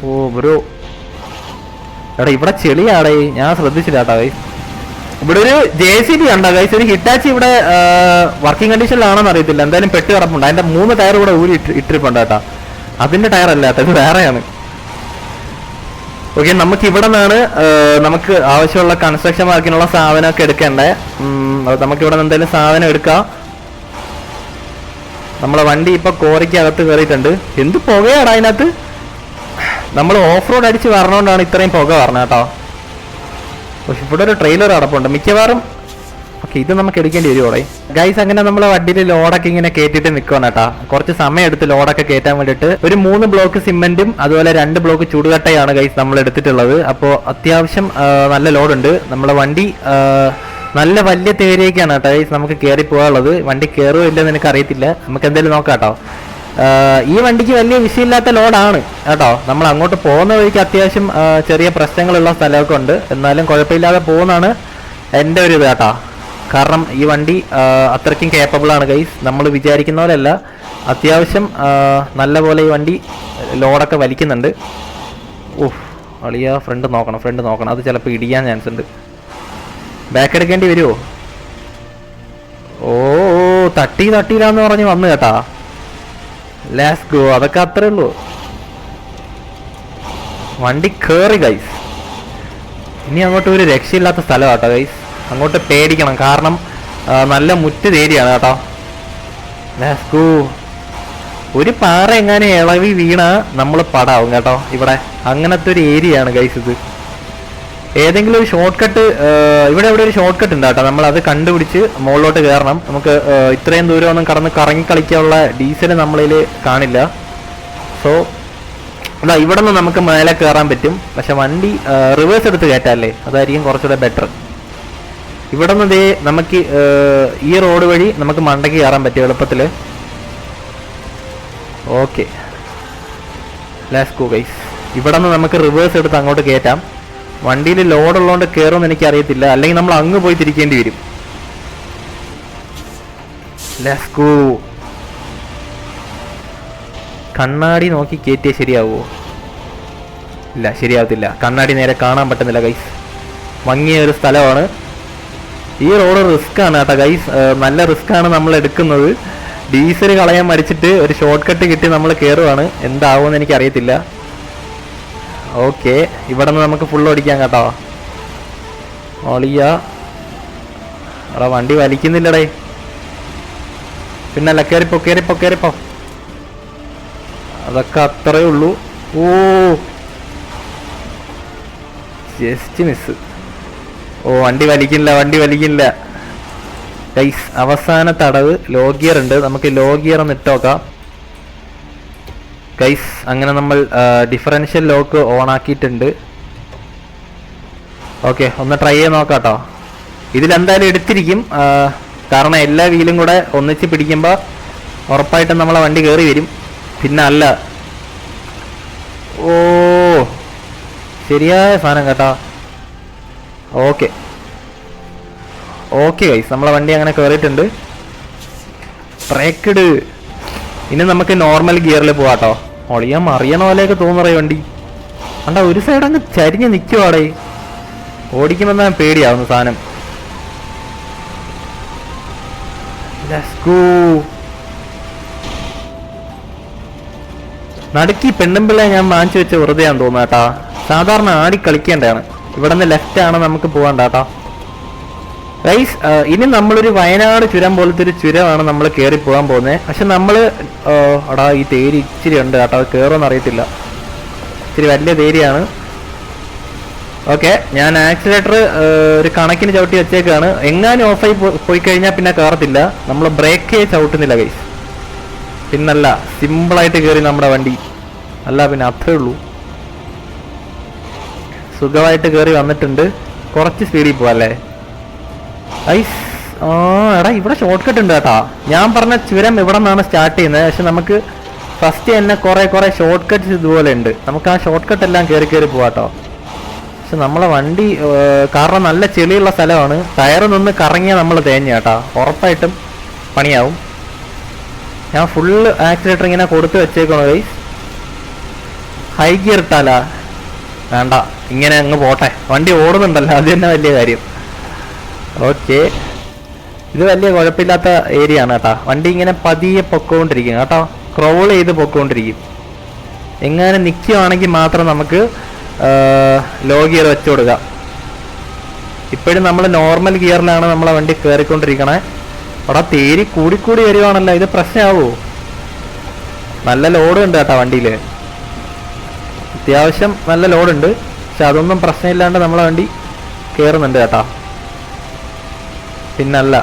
ഓ ബ്രോ, എടാ ഇവിടെ ചെളിയാടേ, ഞാൻ ശ്രദ്ധിച്ചില്ല കേട്ടോ ഗൈസ്. ഇവിടെ ഒരു JCB ഉണ്ടോ ഗൈസ്? ഒരു ഹിറ്റാച്ചി ഇവിടെ വർക്കിംഗ് കണ്ടീഷനിലാണെന്ന് അറിയത്തില്ല. എന്തായാലും പെട്ട് കിടപ്പുണ്ട്. അതിന്റെ 3 ടയർ കൂടെ ഊരി ഇട്ടിരിപ്പുണ്ട് കേട്ടോ. അതിന്റെ ടയർ അല്ല കേട്ടോ, ഇത് വേറെയാണ്. ഓക്കെ, നമുക്ക് ഇവിടെ നിന്നാണ് നമുക്ക് ആവശ്യമുള്ള കൺസ്ട്രക്ഷൻ വർക്കിനുള്ള സാധനമൊക്കെ എടുക്കേണ്ടേ. നമുക്ക് ഇവിടെ നിന്ന് എന്തായാലും സാധനം എടുക്കാം. നമ്മളെ വണ്ടി ഇപ്പൊ കോറിക്ക് അകത്ത് കയറിയിട്ടുണ്ട്. എന്ത് പുകയാടാ അതിനകത്ത്. നമ്മൾ ഓഫ് റോഡ് അടിച്ച് വരണോണ്ടാണ് ഇത്രയും പുക പറഞ്ഞത് കേട്ടോ. പക്ഷെ ഇവിടെ ഒരു ട്രെയിലർ അടപ്പുണ്ട് മിക്കവാറും. ഓക്കെ, ഇത് നമുക്ക് എടുക്കേണ്ടി വരുമോടെ ഗൈസ്. അങ്ങനെ നമ്മൾ വണ്ടിയിൽ ലോഡൊക്കെ ഇങ്ങനെ കയറ്റിട്ട് നിൽക്കണം കേട്ടാ. കുറച്ച് സമയം എടുത്ത് ലോഡൊക്കെ കയറ്റാൻ വേണ്ടിയിട്ട് ഒരു 3 ബ്ലോക്ക് സിമെന്റും അതുപോലെ 2 ബ്ലോക്ക് ചുടുകട്ടയാണ് ഗൈസ് നമ്മൾ എടുത്തിട്ടുള്ളത്. അപ്പോൾ അത്യാവശ്യം നല്ല ലോഡുണ്ട്. നമ്മളെ വണ്ടി നല്ല വലിയ തേരിയൊക്കെയാണ് കേട്ടോ ഗൈസ് നമുക്ക് കയറി പോകാനുള്ളത്. വണ്ടി കയറുമോ ഇല്ലെന്ന് എനിക്ക് അറിയത്തില്ല, നമുക്ക് എന്തായാലും നോക്കാം കേട്ടോ. ഈ വണ്ടിക്ക് വലിയ വിഷയമില്ലാത്ത ലോഡാണ് കേട്ടോ. നമ്മൾ അങ്ങോട്ട് പോകുന്ന വഴിക്ക് അത്യാവശ്യം ചെറിയ പ്രശ്നങ്ങളുള്ള സ്ഥലമൊക്കെ ഉണ്ട്, എന്നാലും കുഴപ്പമില്ലാതെ പോകുന്നതാണ് എൻ്റെ ഒരു ഇത് കേട്ടോ. കാരണം ഈ വണ്ടി അത്രയ്ക്കും കേപ്പബിൾ ആണ് ഗൈസ്. നമ്മൾ വിചാരിക്കുന്ന പോലെയല്ല, അത്യാവശ്യം നല്ല പോലെ ഈ വണ്ടി ലോഡൊക്കെ വലിക്കുന്നുണ്ട്. ഓഹ് അളിയാ, ഫ്രണ്ട് നോക്കണം, അത് ചിലപ്പോൾ ഇടിയാൻ ചാൻസ് ഉണ്ട്. ബാക്ക് എടുക്കേണ്ടി വരുമോ? ഓ തട്ടിയില്ലാന്ന് പറഞ്ഞ് വന്നു കേട്ടാ. Let's go. അതൊക്കെ അത്രേ ഉള്ളൂ. വണ്ടി കേറി ഗൈസ്. ഇനി അങ്ങോട്ട് ഒരു രക്ഷയില്ലാത്ത സ്ഥലം കേട്ടോ ഗൈസ്. അങ്ങോട്ട് പേടിക്കണം, കാരണം നല്ല മുറ്റ ഏരിയയാണ് കേട്ടോ. Let's go. ഒരു പാറ എങ്ങാനും ഇളവി വീണ നമ്മൾ പടാവും കേട്ടോ. ഇവിടെ അങ്ങനത്തെ ഒരു ഏരിയയാണ് ഗൈസ് ഇത്. ഏതെങ്കിലും ഒരു ഷോർട്ട് കട്ട് ഇവിടെ ഒരു ഷോർട്ട് കട്ട് ഉണ്ട് കേട്ടോ. നമ്മൾ അത് കണ്ടുപിടിച്ച് മുകളിലോട്ട് കയറണം. നമുക്ക് ഇത്രയും ദൂരം ഒന്നും കടന്ന് കറങ്ങി കളിക്കാനുള്ള ഡീസൽ നമ്മളിൽ കാണില്ല. സോ അതാ ഇവിടെ നിന്ന് നമുക്ക് മേലെ കയറാൻ പറ്റും. പക്ഷെ വണ്ടി റിവേഴ്സ് എടുത്ത് കയറ്റാല്ലേ, അതായിരിക്കും കുറച്ചുകൂടെ ബെറ്റർ. ഇവിടെ നിന്ന് നമുക്ക് ഈ റോഡ് വഴി നമുക്ക് മണ്ടയ്ക്ക് കയറാൻ പറ്റും എളുപ്പത്തിൽ. Okay, let's go guys. ഇവിടെ നിന്ന് നമുക്ക് റിവേഴ്സ് എടുത്ത് അങ്ങോട്ട് കയറ്റാം. വണ്ടിയിൽ ലോഡ് ഉള്ളതുകൊണ്ട് കയറുമെന്ന് എനിക്കറിയത്തില്ല, അല്ലെങ്കിൽ നമ്മൾ അങ്ങ് പോയി തിരിക്കേണ്ടി വരും. Let's go. കണ്ണാടി നോക്കി കയറ്റിയാൽ ശരിയാവുമോ? ഇല്ല, ശരിയാവത്തില്ല. കണ്ണാടി നേരെ കാണാൻ പറ്റുന്നില്ല ഗൈസ്. ഭംഗിയ ഒരു സ്ഥലമാണ്. ഈ റോഡ് റിസ്ക് ആണ് കേട്ടോ ഗൈസ്, നല്ല റിസ്ക് ആണ് നമ്മൾ എടുക്കുന്നത്. ഡീസൽ കളയാൻ മടിച്ചിട്ട് ഒരു ഷോർട്ട് കട്ട് കിട്ടി നമ്മൾ കയറുവാണ്. എന്താവുമെന്ന് എനിക്കറിയത്തില്ല. ഓക്കെ, ഇവിടെ നിന്ന് നമുക്ക് ഫുൾ ഓടിക്കാം കേട്ടോ. ഓളിയ അവിടെ വണ്ടി വലിക്കുന്നില്ലടേ. പിന്നല്ല, കയറിപ്പോ. അതൊക്കെ അത്രേ ഉള്ളൂ. ഓ ജസ്റ്റ് മിസ്. ഓ വണ്ടി വലിക്കില്ല ഗൈസ്. അവസാന തടവ് ലോ ഗിയർ ഉണ്ട്, നമുക്ക് ലോ ഗിയർ ഒന്ന് ഇട്ടോക്കാം ഗൈസ്. അങ്ങനെ നമ്മൾ ഡിഫറൻഷ്യൽ ലോക്ക് ഓൺ ആക്കിയിട്ടുണ്ട്. ഓക്കെ, ഒന്ന് ട്രൈ ചെയ്ത് നോക്കാം കേട്ടോ. ഇതിലെന്തായാലും എടുത്തിരിക്കും, കാരണം എല്ലാ വീലും കൂടെ ഒന്നിച്ച് പിടിക്കുമ്പോൾ ഉറപ്പായിട്ടും നമ്മളെ വണ്ടി കയറി വരും. പിന്നെ അല്ല, ഓ ശരിയായ സാധനം കേട്ടോ. ഓക്കെ ഗൈസ്, നമ്മളെ വണ്ടി അങ്ങനെ കയറിയിട്ടുണ്ട്. ബ്രേക്ക് ഇട്. ഇനി നമുക്ക് നോർമൽ ഗിയറിൽ പോവാട്ടോ. ഒളിയാൻ മറിയണ പോലെയൊക്കെ തോന്നുറേ വണ്ടി. അണ്ട ഒരു സൈഡ് അങ്ങ് ചരിഞ്ഞ് നിൽക്കുവാടേ. ഓടിക്കുമ്പോൾ തന്നെ പേടിയാവുന്നു സാധനം. നടുക്കി പെണ്ണുമ്പിള്ള ഞാൻ വാങ്ങിച്ചു വെച്ച വെറുതെയാന്ന് തോന്നുന്നു കേട്ടാ. സാധാരണ ആടി കളിക്കേണ്ടതാണ്. ഇവിടെ നിന്ന് ലെഫ്റ്റ് ആണ് നമുക്ക് പോകണ്ട കേട്ടോ ഗൈസ്. ഇനി നമ്മളൊരു വയനാട് ചുരം പോലത്തെ ഒരു ചുരമാണ് നമ്മൾ കയറി പോകാൻ പോകുന്നത്. പക്ഷെ നമ്മൾ ഈ തേരി ഇച്ചിരി ഉണ്ട് കേട്ടോ, അത് കയറുമെന്ന് അറിയത്തില്ല. ഇച്ചിരി വലിയ തേരിയാണ്. ഓക്കെ, ഞാൻ ആക്സിലേറ്റർ ഒരു കണക്കിന് ചവിട്ടി വെച്ചേക്കാണ്. എങ്ങാനും ഓഫായി പോയി കഴിഞ്ഞാൽ പിന്നെ കയറത്തില്ല. നമ്മൾ ബ്രേക്കേ ചവിട്ടുന്നില്ല ഗൈസ്. പിന്നല്ല, സിമ്പിളായിട്ട് കയറി നമ്മുടെ വണ്ടി. അല്ല പിന്നെ അത്രേ ഉള്ളൂ. സുഖമായിട്ട് കയറി വന്നിട്ടുണ്ട്. കുറച്ച് സ്പീഡിൽ പോവല്ലേ ഐസ്. എടാ ഇവിടെ ഷോർട്ട് കട്ട് ഉണ്ട് കേട്ടാ. ഞാൻ പറഞ്ഞ ചുരം ഇവിടെ നിന്നാണ് സ്റ്റാർട്ട് ചെയ്യുന്നത്. പക്ഷെ നമുക്ക് ഫസ്റ്റ് തന്നെ കുറെ ഷോർട്ട് കട്ട്സ് ഇതുപോലെ ഉണ്ട്. നമുക്ക് ആ ഷോർട്ട് കട്ട് എല്ലാം കയറി പോവാട്ടോ. പക്ഷെ നമ്മളെ വണ്ടി കാരണം നല്ല ചെളിയുള്ള സ്ഥലമാണ്. ടയർ നിന്ന് കറങ്ങിയാൽ നമ്മൾ തേഞ്ഞ കേട്ടാ, ഉറപ്പായിട്ടും പണിയാവും. ഞാൻ ഫുള്ള് ആക്സിലേറ്റർ ഇങ്ങനെ കൊടുത്ത് വെച്ചേക്കണോ ഗൈസ്. ഹൈ ഗിയർ ഇട്ടാലാ? വേണ്ട, ഇങ്ങനെ അങ്ങ് പോട്ടെ. വണ്ടി ഓടുന്നുണ്ടല്ലോ, അത് തന്നെ വലിയ കാര്യം. ഓക്കെ, ഇത് വലിയ കുഴപ്പമില്ലാത്ത ഏരിയ ആണ് കേട്ടോ. വണ്ടി ഇങ്ങനെ പതിയെ പൊക്കോണ്ടിരിക്കും കേട്ടോ, ക്രോൾ ചെയ്ത് പൊക്കോണ്ടിരിക്കും. എങ്ങാനും നിൽക്കുകയാണെങ്കിൽ മാത്രം നമുക്ക് ലോ ഗിയർ വെച്ച് കൊടുക്കാം. ഇപ്പോഴും നമ്മൾ നോർമൽ ഗിയറിലാണ് നമ്മളെ വണ്ടി കയറിക്കൊണ്ടിരിക്കണേ. അവിടെ തേരി കൂടിക്കൂടി വരുവാണല്ലോ, ഇത് പ്രശ്നമാവോ? നല്ല ലോഡ് ഉണ്ട് കേട്ടോ വണ്ടിയിൽ. അത്യാവശ്യം നല്ല ലോഡുണ്ട്, പക്ഷെ അതൊന്നും പ്രശ്നമില്ലാണ്ട് നമ്മളെ വണ്ടി കയറുന്നുണ്ട് കേട്ടാ. പിന്നല്ല,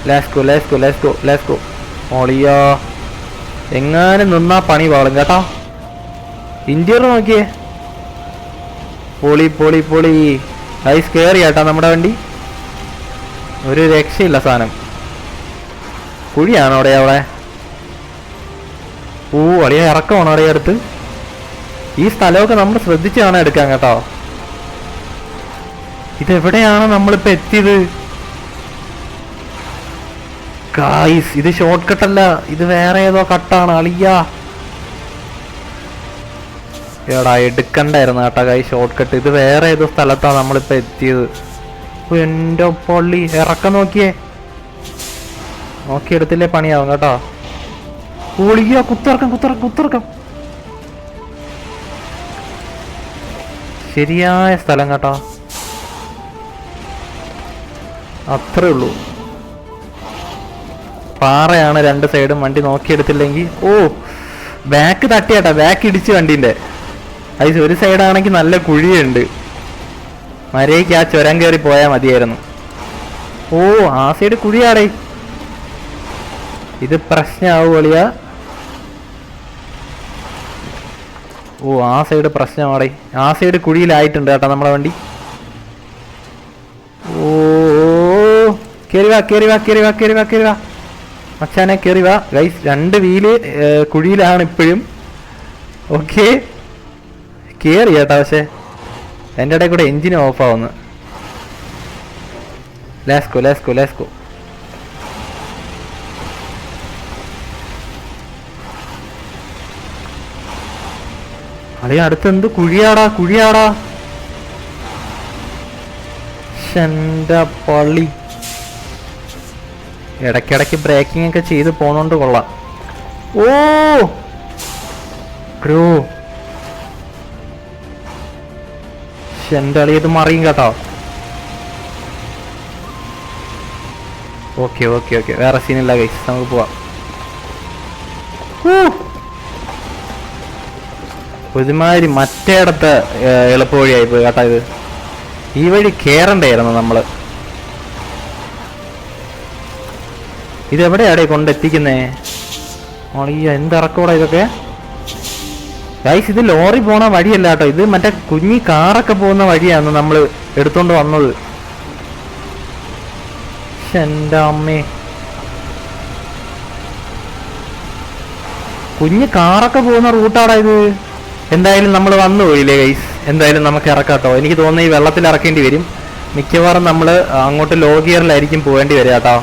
ലെറ്റ്സ് ഗോ. ഓളിയോ എങ്ങാനും നിന്നാ പണി പാളും കേട്ടാ. ഇന്റീരിയർ നോക്കിയേ, പൊളി ഐസ് കയറി കേട്ടാ നമ്മുടെ വണ്ടി. ഒരു രക്ഷയില്ല സാധനം. കുഴിയാണോ അവിടെ? അളിയ ഇറക്കമാണോ അവിടെ അടുത്ത്? ഈ സ്ഥലമൊക്കെ നമ്മൾ ശ്രദ്ധിച്ച് കാണാൻ എടുക്കാം കേട്ടോ. ഇതെവിടെയാണ് നമ്മളിപ്പോ എത്തിയത് ഗായ്സ്? ഇത് ഷോർട്ട് കട്ടല്ല, ഇത് വേറെ ഏതോ കട്ടാണ് അളിയ. എടാ എടുക്കണ്ടായിരുന്നു കേട്ടോ ഗായ് ഷോർട്ട് കട്ട്. ഇത് വേറെ ഏതോ സ്ഥലത്താണ് നമ്മളിപ്പോ എത്തിയത്. എന്റെ പള്ളി, ഇറക്കം നോക്കിയെടുത്തില്ലേ പണിയാവും കേട്ടോ. ഒളിയ കുത്തിറക്കം. ശരിയായ സ്ഥലം കേട്ടോ, അത്രേ ഉള്ളൂ. പാറയാണ് രണ്ട് സൈഡും, വണ്ടി നോക്കിയെടുത്തില്ലെങ്കിൽ ബാക്ക് തട്ടിയാട്ടാ, ബാക്ക് ഇടിച്ച് വണ്ടീൻ്റെ. അത് ഒരു സൈഡാണെങ്കിൽ നല്ല കുഴിയുണ്ട്, മരയ്ക്ക് ആ ചുരം കയറി പോയാൽ മതിയായിരുന്നു. ആ സൈഡ് കുഴിയാടേ, ഇത് പ്രശ്നമാവും കളിയാ. ആ സൈഡ് പ്രശ്നമാടേ, ആ സൈഡ് കുഴിയിലായിട്ടുണ്ട് കേട്ടോ നമ്മളെ വണ്ടി. കേറി വാ മച്ചാനെ, കേറി വാ ഗൈസ്. രണ്ട് വീല് കുഴിയിലാണ് ഇപ്പോഴും. ഓക്കെ കേറി കേട്ടോ, പക്ഷെ എൻ്റെ ഇടയിൽ കൂടെ എഞ്ചിൻ ഓഫ് ആവുന്നു. Let's go. അടുത്ത് എന്ത് കുഴിയാടാ. എന്റെ പള്ളി, ഇടയ്ക്കിടയ്ക്ക് ബ്രേക്കിംഗ് ഒക്കെ ചെയ്ത് പോണോണ്ട് കൊള്ളാം. എന്റെ അളി ഇത് മറിയും കേട്ടോ. ഓക്കെ വേറെ സീനില്ല ഗൈസ്, നമുക്ക് പോവാം. ഒരുമാതിരി മറ്റേടത്ത് എളുപ്പ വഴിയായി പോയി കേട്ടോ. ഇത് ഈ വഴി കേറണ്ടായിരുന്നു നമ്മള്. ഇതെവിടെയാടേ കൊണ്ടെത്തിക്കുന്നേ? എന്തിറക്കോടാ ഇതൊക്കെ ഗൈസ്? ഇത് ലോറി പോണ വഴിയല്ല കേട്ടോ, ഇത് മറ്റേ കുഞ്ഞി കാറൊക്കെ പോകുന്ന വഴിയാണ് നമ്മൾ എടുത്തോണ്ട് വന്നത്. എൻ്റെ അമ്മേ, കുഞ്ഞ് കാറൊക്കെ പോകുന്ന റൂട്ടാടാ ഇത്. എന്തായാലും നമ്മൾ വന്നു പോയില്ലേ ഗൈസ്, എന്തായാലും നമുക്ക് ഇറക്കാട്ടോ. എനിക്ക് തോന്നുന്നു ഈ വെള്ളത്തിൽ ഇറക്കേണ്ടി വരും മിക്കവാറും. നമ്മൾ അങ്ങോട്ട് ലോ ഗിയറിലായിരിക്കും പോകേണ്ടി വരിക കേട്ടോ.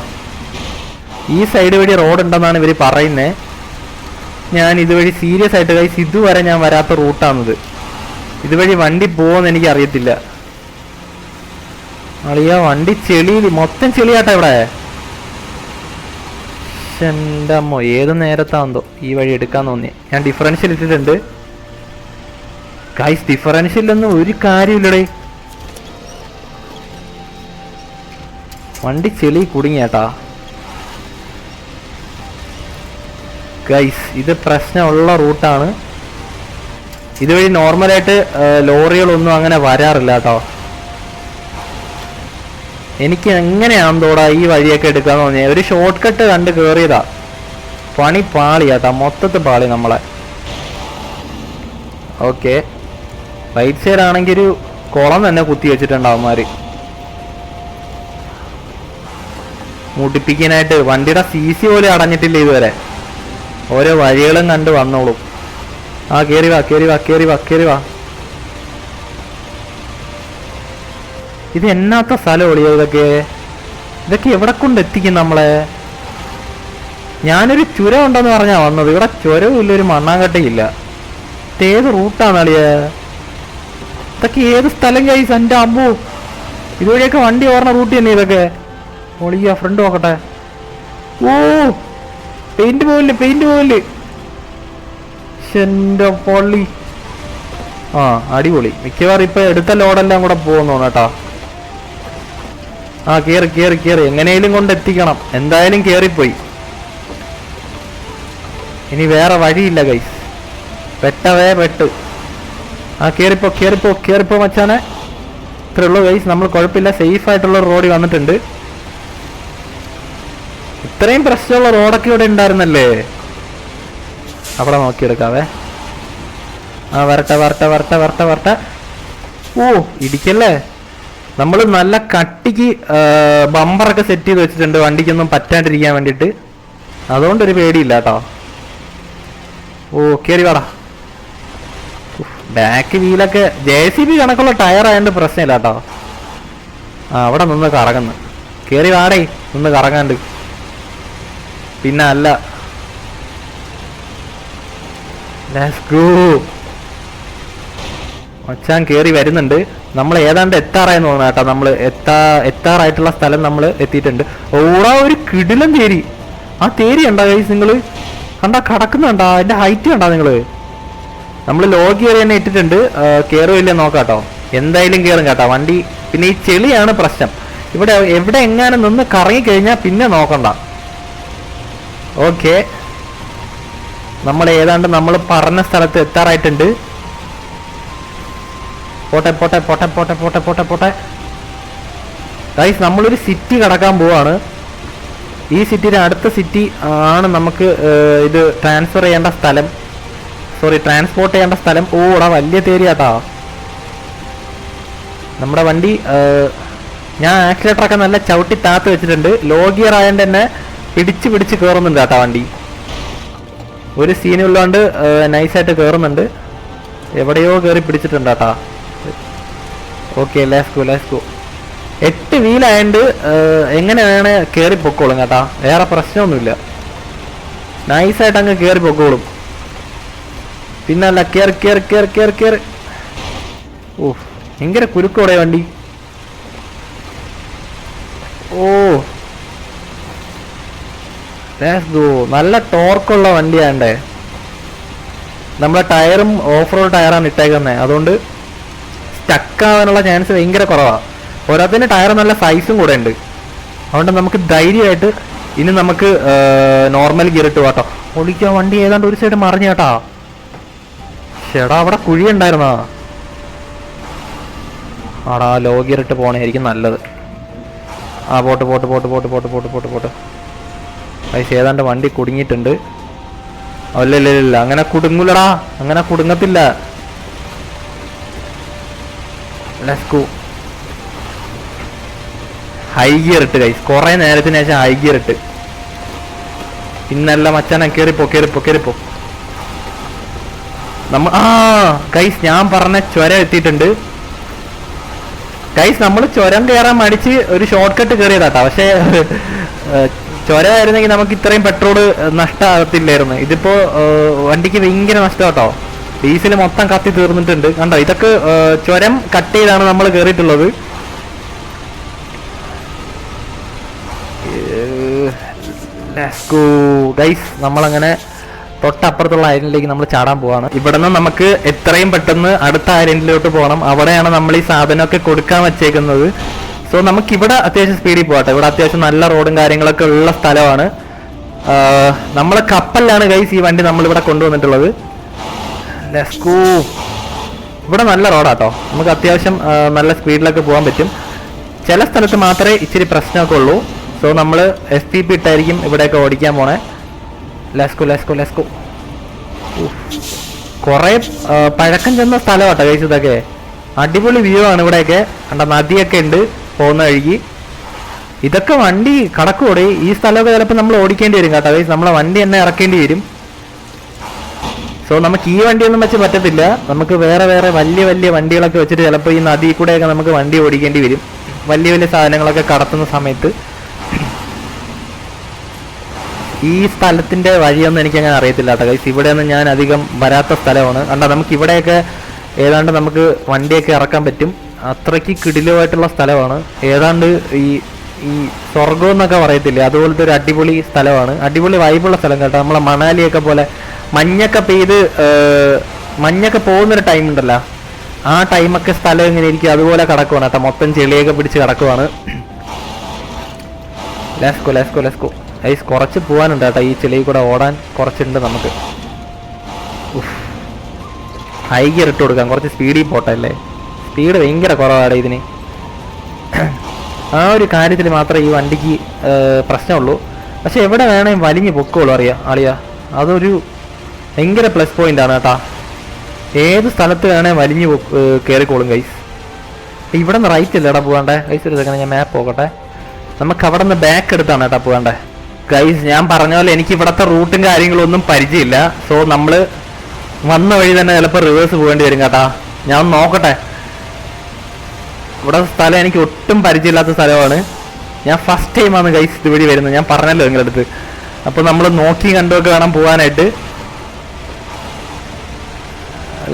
ഈ സൈഡ് വഴി റോഡ് ഉണ്ടെന്നാണ് ഇവർ പറയുന്നത്. ഞാൻ ഇതുവഴി സീരിയസ് ആയിട്ട് ഗൈസ്, ഇതുവരെ ഞാൻ വരാത്ത റൂട്ടാണിത്. ഇതുവഴി വണ്ടി പോകുമെന്ന് എനിക്ക് അറിയത്തില്ല അളിയ. വണ്ടി ചെളിയിൽ മൊത്തം ചെളിയാട്ടോ ഇവിടെ. എൻ്റെ അമ്മോ, ഏത് നേരത്താണെന്തോ ഈ വഴി എടുക്കാൻ തോന്നി. ഞാൻ ഡിഫറൻഷ്യൽ ഇട്ടിട്ടുണ്ട് ഗൈസ്. ഡിഫറൻഷ്യലൊന്നും ഒരു കാര്യമില്ലടേ, വണ്ടി ചെളി കുടുങ്ങിയാട്ടാ ഗൈസ്. ഇത് പ്രശ്നമുള്ള റൂട്ടാണ്. ഇതുവഴി നോർമലായിട്ട് ലോറികളൊന്നും അങ്ങനെ വരാറില്ല കേട്ടോ. എനിക്ക് എങ്ങനെയാണെന്ന് തോടാ ഈ വഴിയൊക്കെ എടുക്കാൻ തോന്നിയത്. ഒരു ഷോർട്ട് കട്ട് കണ്ട് കയറിയതാ, പണി പാളി കേട്ടാ, മൊത്തത്തിൽ പാളി നമ്മളെ. ഓക്കെ, റൈറ്റ് സൈഡ് ആണെങ്കിൽ ഒരു കുളം തന്നെ കുത്തി വെച്ചിട്ടുണ്ടാവും അവന്മാര് മുട്ടിപ്പിക്കാനായിട്ട്. വണ്ടിയുടെ CC പോലും അടഞ്ഞിട്ടില്ല ഇതുവരെ. ഓരോ വഴികളും കണ്ട് വന്നോളും. കേറി വാ. ഇത് എന്നാത്ത സ്ഥലം ഒളിയോ ഇതൊക്കെ എവിടെ കൊണ്ടെത്തിക്കും നമ്മളെ? ഞാനൊരു ചുരം ഉണ്ടെന്ന് പറഞ്ഞാ വന്നത്, ഇവിടെ ചുരവും ഇല്ല, ഒരു മണ്ണാങ്കട്ടയില്ല. ഏത് റൂട്ടാണ് അളിയ? ഇതൊക്കെ ഏത് സ്ഥലം കൈസ്? എൻ്റെ അമ്മോ, ഇതുവഴിയൊക്കെ വണ്ടി ഓർണ റൂട്ട് തന്നെ ഇതൊക്കെ. ഒളിയ ഫ്രണ്ട് നോക്കട്ടെ. പെയിന്റ് പോവില്ലേ. എൻ്റെ പൊള്ളി. അടിപൊളി. മിക്കവാറും ഇപ്പൊ എടുത്ത ലോഡെല്ലാം കൂടെ പോകുന്നു കേട്ടോ. കേറി എങ്ങനെയും കൊണ്ടെത്തിക്കണം. എന്തായാലും കേറിപ്പോയി, ഇനി വേറെ വഴിയില്ല ഗൈസ്. പെട്ടവേ പെട്ട്. ആ കേറിപ്പോ കേറിപ്പോ കേറിപ്പോ മച്ചാനെ. ഇത്രേ ഉള്ളൂ ഗൈസ്, നമ്മൾ കുഴപ്പമില്ല, സേഫ് ആയിട്ടുള്ള റോഡിൽ വന്നിട്ടുണ്ട്. ഇത്രയും പ്രശ്നമുള്ള റോഡൊക്കെ ഇവിടെ ഉണ്ടായിരുന്നല്ലേ. അവിടെ നോക്കിയെടുക്കാവേ. ആ വരട്ടെ വരട്ടെ വരട്ടെ വരട്ടെ വരട്ടെ. ഓ ഇടിക്കല്ലേ. നമ്മൾ നല്ല കട്ടിക്ക് ബമ്പറൊക്കെ സെറ്റ് ചെയ്ത് വെച്ചിട്ടുണ്ട് വണ്ടിക്കൊന്നും പറ്റാണ്ടിരിക്കാൻ വേണ്ടിയിട്ട്. അതുകൊണ്ടൊരു പേടിയില്ല കേട്ടോ. ഓ കേറി വാടാ. ബാക്ക് വീലൊക്കെ JCB കണക്കുള്ള ടയർ ആയതുകൊണ്ട് പ്രശ്നമില്ല കേട്ടോ. ആ അവിടെ നിന്ന് കറങ്ങുന്നു. കേറി വാടേ നിന്ന് കറങ്ങാണ്ട്. പിന്നെ അല്ല, ലെറ്റ്സ് ഗോ. മച്ചാൻ കേറി വരുന്നുണ്ട്. നമ്മൾ ഏതാണ്ട് എത്താറായെന്ന് തോന്നുന്നു കേട്ടോ. നമ്മൾ എത്താറായിട്ടുള്ള സ്ഥലം നമ്മൾ എത്തിയിട്ടുണ്ട്. ഓടാ ഒരു കിടിലം തേരി. ആ തേരി കണ്ടാ ഗൈസ് നിങ്ങൾ? കണ്ടാ കിടക്കുന്നുണ്ടാ? അതിന്റെ ഹൈറ്റ് കണ്ടാ നിങ്ങള്? നമ്മൾ ലോ ഗിയർ തന്നെ ഇട്ടിട്ടുണ്ട്. കയറുമില്ല നോക്കാട്ടോ. എന്തായാലും കയറും കേട്ടോ വണ്ടി. പിന്നെ ഈ ചെളിയാണ് പ്രശ്നം. ഇവിടെ എവിടെ എങ്ങാനും നിന്ന് കറങ്ങി കഴിഞ്ഞാൽ പിന്നെ നോക്കണ്ട. ഓക്കെ, നമ്മൾ ഏതാണ്ട് നമ്മൾ പറഞ്ഞ സ്ഥലത്ത് എത്താറായിട്ടുണ്ട്. പോട്ടെ പോട്ടെ പോട്ടെ പോട്ടെ പോട്ടെ പോട്ടെ പോട്ടെ ഗൈസ്, നമ്മളൊരു സിറ്റി കടക്കാൻ പോവാണ്. ഈ സിറ്റിയുടെ അടുത്ത സിറ്റി ആണ് നമുക്ക് ഇത് ട്രാൻസ്ഫർ ചെയ്യേണ്ട സ്ഥലം. സോറി, ട്രാൻസ്പോർട്ട് ചെയ്യേണ്ട സ്ഥലം. ഓടാ വലിയ തേരിയാട്ടാ നമ്മുടെ വണ്ടി. ഞാൻ ആക്സിലേറ്ററൊക്കെ നല്ല ചവിട്ടി താത്ത് വെച്ചിട്ടുണ്ട്. ലോ ഗിയർ ആയതുകൊണ്ട് തന്നെ പിടിച്ച് പിടിച്ച് കയറുന്നുണ്ട് കേട്ടോ വണ്ടി. ഒരു സീനുള്ളതുകൊണ്ട് നൈസായിട്ട് കയറുന്നുണ്ട്. എവിടെയോ കയറി പിടിച്ചിട്ടുണ്ട് കേട്ടോ. Okay, let's go let's go. 8 വീലായതുകൊണ്ട് എങ്ങനെ വേണേ കയറി പൊക്കോളും കേട്ടാ. വേറെ പ്രശ്നമൊന്നുമില്ല. നൈസായിട്ട് അങ്ങ് കയറി പൊക്കോളും. പിന്നല്ല, കയറി കയറി കയറി കയറി കയറി. ഓ ഭയങ്കര കുരുക്കോടെ വണ്ടി. ഓ ലെറ്റ്സ് ഗോ. നല്ല ടോർക്കുള്ള വണ്ടിയാണ്ടേ. നമ്മളെ ടയറും ഓഫ് റോഡ് ടയറാണ് ഇട്ടേക്കുന്നത്. അതുകൊണ്ട് സ്റ്റക്കാവാനുള്ള ചാൻസ് ഭയങ്കര കുറവാണ്. പോരാത്തതിന് ടയർ നല്ല സൈസും കൂടെ ഉണ്ട്. അതുകൊണ്ട് നമുക്ക് ധൈര്യമായിട്ട് ഇനി നമുക്ക് നോർമൽ ഗിയർ ഇട്ട് കേട്ടോ. ഒളിക്കാൻ വണ്ടി ഏതാണ്ട് ഒരു സൈഡ് മറിഞ്ഞ കേട്ടാ. ചേടാ അവിടെ കുഴി ഉണ്ടായിരുന്നാ. ആടാ ലോ ഗിയർ ഇട്ട് പോണായിരിക്കും നല്ലത്. ആ പോട്ട് പോട്ട് പോട്ട് പോട്ട് പോട്ട് പോട്ട് പോട്ട് പോട്ട്. പൈസ ഏതാണ്ട് വണ്ടി കുടുങ്ങിയിട്ടുണ്ട്. അല്ലല്ല, അങ്ങനെ കുടുങ്ങൂലടാ, അങ്ങനെ കുടുങ്ങത്തില്ല. Let's go. ഹൈ ഗിയർ ഇട്ട് ഗൈസ്, കുറെ നേരത്തിന് ശേഷം ഹൈ ഗിയർ ഇട്ട്. പിന്നല്ല മച്ചാനെ, കേറിപ്പോ കേറിപ്പോ കേറിപ്പോ. ഗൈസ് ഞാൻ പറഞ്ഞ ചുരം എത്തിയിട്ടുണ്ട് ഗൈസ്. നമ്മൾ ചുരം കയറാൻ മടിച്ച് ഒരു ഷോർട്ട് കട്ട് കയറിയതാട്ടോ. പക്ഷേ ചുരമായിരുന്നെങ്കിൽ നമുക്ക് ഇത്രയും പെട്രോൾ നഷ്ടമാകത്തില്ലായിരുന്നു. ഇതിപ്പോ വണ്ടിക്ക് ഭയങ്കര നഷ്ടം കേട്ടോ. ഡീസൽ മൊത്തം കത്തി തീർന്നിട്ടുണ്ട്. കണ്ടോ, ഇതൊക്കെ ചുരം കട്ട് ചെയ്താണ് നമ്മൾ കയറിയിട്ടുള്ളത്. Let's go guys. നമ്മളങ്ങനെ തൊട്ടപ്പുറത്തുള്ള ഐലൻഡിലേക്ക് നമ്മൾ ചാടാൻ പോവാണ്. ഇവിടെ നിന്ന് നമുക്ക് എത്രയും പെട്ടെന്ന് അടുത്ത ഐലൻഡിലോട്ട് പോകണം. അവിടെയാണ് നമ്മൾ ഈ സാധനമൊക്കെ കൊടുക്കാൻ വെച്ചേക്കുന്നത്. സോ നമുക്കിവിടെ അത്യാവശ്യം സ്പീഡിൽ പോകട്ടെ. ഇവിടെ അത്യാവശ്യം നല്ല റോഡും കാര്യങ്ങളൊക്കെ ഉള്ള സ്ഥലമാണ്. നമ്മൾ കപ്പലിലാണ് ഗൈസ് ഈ വണ്ടി നമ്മളിവിടെ കൊണ്ടുവന്നിട്ടുള്ളത്. Let's go. ഇവിടെ നല്ല റോഡാട്ടോ. നമുക്ക് അത്യാവശ്യം നല്ല സ്പീഡിലൊക്കെ പോകാൻ പറ്റും. ചില സ്ഥലത്ത് മാത്രമേ ഇച്ചിരി പ്രശ്നമൊക്കെ ഉള്ളൂ. സോ നമ്മൾ SPP ഇട്ടായിരിക്കും ഇവിടെയൊക്കെ ഓടിക്കാൻ പോണേ. Let's go let's go let's go. കുറെ പഴക്കം ചെന്ന സ്ഥലമാട്ടോ ഗൈസ് ഇതൊക്കെ. അടിപൊളി വ്യൂ ആണ് ഇവിടെയൊക്കെ. കണ്ട നദിയൊക്കെ ഉണ്ട് പോകുന്ന വഴിക്ക്. ഇതൊക്കെ വണ്ടി കടക്കൂടെ. ഈ സ്ഥലമൊക്കെ ചിലപ്പോൾ നമ്മൾ ഓടിക്കേണ്ടി വരും കേട്ടോ ഗൈസ്. നമ്മളെ വണ്ടി തന്നെ ഇറക്കേണ്ടി വരും. സോ നമുക്ക് ഈ വണ്ടിയൊന്നും വെച്ച് പറ്റത്തില്ല. നമുക്ക് വേറെ വേറെ വലിയ വലിയ വണ്ടികളൊക്കെ വെച്ചിട്ട് ചിലപ്പോൾ ഈ നദി കൂടെയൊക്കെ നമുക്ക് വണ്ടി ഓടിക്കേണ്ടി വരും. വലിയ വലിയ സാധനങ്ങളൊക്കെ കടത്തുന്ന സമയത്ത്. ഈ സ്ഥലത്തിന്റെ വഴിയൊന്നും എനിക്കങ്ങനെ അറിയത്തില്ല കേട്ടോ ഗൈസ്. ഇവിടെയൊന്നും ഞാൻ അധികം വരാത്ത സ്ഥലമാണ്. കണ്ടാ നമുക്ക് ഇവിടെയൊക്കെ ഏതാണ്ട് നമുക്ക് വണ്ടിയൊക്കെ ഇറക്കാൻ പറ്റും. അത്രയ്ക്ക് കിടിലുമായിട്ടുള്ള സ്ഥലമാണ്. ഏതാണ്ട് ഈ ഈ സ്വർഗം എന്നൊക്കെ പറയത്തില്ലേ, അതുപോലത്തെ ഒരു അടിപൊളി സ്ഥലമാണ്. അടിപൊളി വൈബുള്ള സ്ഥലം കേട്ടോ. നമ്മളെ മണാലിയൊക്കെ പോലെ മഞ്ഞൊക്കെ പെയ്ത് മഞ്ഞൊക്കെ പോകുന്നൊരു ടൈം ഉണ്ടല്ലോ, ആ ടൈമൊക്കെ സ്ഥലം എങ്ങനെ ഇരിക്കും അതുപോലെ കിടക്കുവാണ് കേട്ടോ. മൊത്തം ചെളിയൊക്കെ പിടിച്ച് കിടക്കുവാണ്. Let's go let's go let's go guys. കുറച്ച് പോകാനുണ്ട് കേട്ടോ. ഈ ചെളിയിൽ കൂടെ ഓടാൻ കുറച്ചുണ്ട് നമുക്ക്. ഹൈ ഗിയർ ഇട്ട് കൊടുക്കാം, കുറച്ച് സ്പീഡിൽ പോട്ടെ അല്ലേ. സ്പീഡ് ഭയങ്കര കുറവാണ് ഇതിന്. ആ ഒരു കാര്യത്തിൽ മാത്രമേ ഈ വണ്ടിക്ക് പ്രശ്നമുള്ളൂ. പക്ഷെ എവിടെ വേണമെങ്കിൽ വലിഞ്ഞ് പൊക്കോളൂ ആളിയാ. അതൊരു ഭയങ്കര പ്ലസ് പോയിന്റ് ആണ് കേട്ടാ. ഏത് സ്ഥലത്ത് വേണേൽ വലിഞ്ഞ് കയറിക്കോളും ഗൈസ്. ഇവിടെ നിന്ന് റൈറ്റ് അല്ലേ പോകണ്ടേ ഗൈസ്? ഒരു സെക്കൻഡ് ഞാൻ മാപ്പ് നോക്കട്ടെ. നമുക്ക് അവിടെ നിന്ന് ബാക്ക് എടുത്താണ് കേട്ടാ പോകണ്ടേ ഗൈസ്. ഞാൻ പറഞ്ഞ പോലെ എനിക്ക് ഇവിടുത്തെ റൂട്ടും കാര്യങ്ങളും ഒന്നും പരിചയമില്ല. സോ നമ്മൾ വന്ന വഴി തന്നെ ചിലപ്പോൾ റിവേഴ്സ് പോകേണ്ടി വരും കേട്ടാ. ഞാൻ നോക്കട്ടെ. ഇവിടെ സ്ഥലം എനിക്ക് ഒട്ടും പരിചയമില്ലാത്ത സ്ഥലമാണ്. ഞാൻ ഫസ്റ്റ് ടൈമാണ് ഗൈസ് ഇതുവഴി വരുന്നത്, ഞാൻ പറഞ്ഞല്ലോ നിങ്ങളുടെ അടുത്ത്. അപ്പോൾ നമ്മൾ നോക്കി കണ്ടുമൊക്കെ വേണം പോകാനായിട്ട്.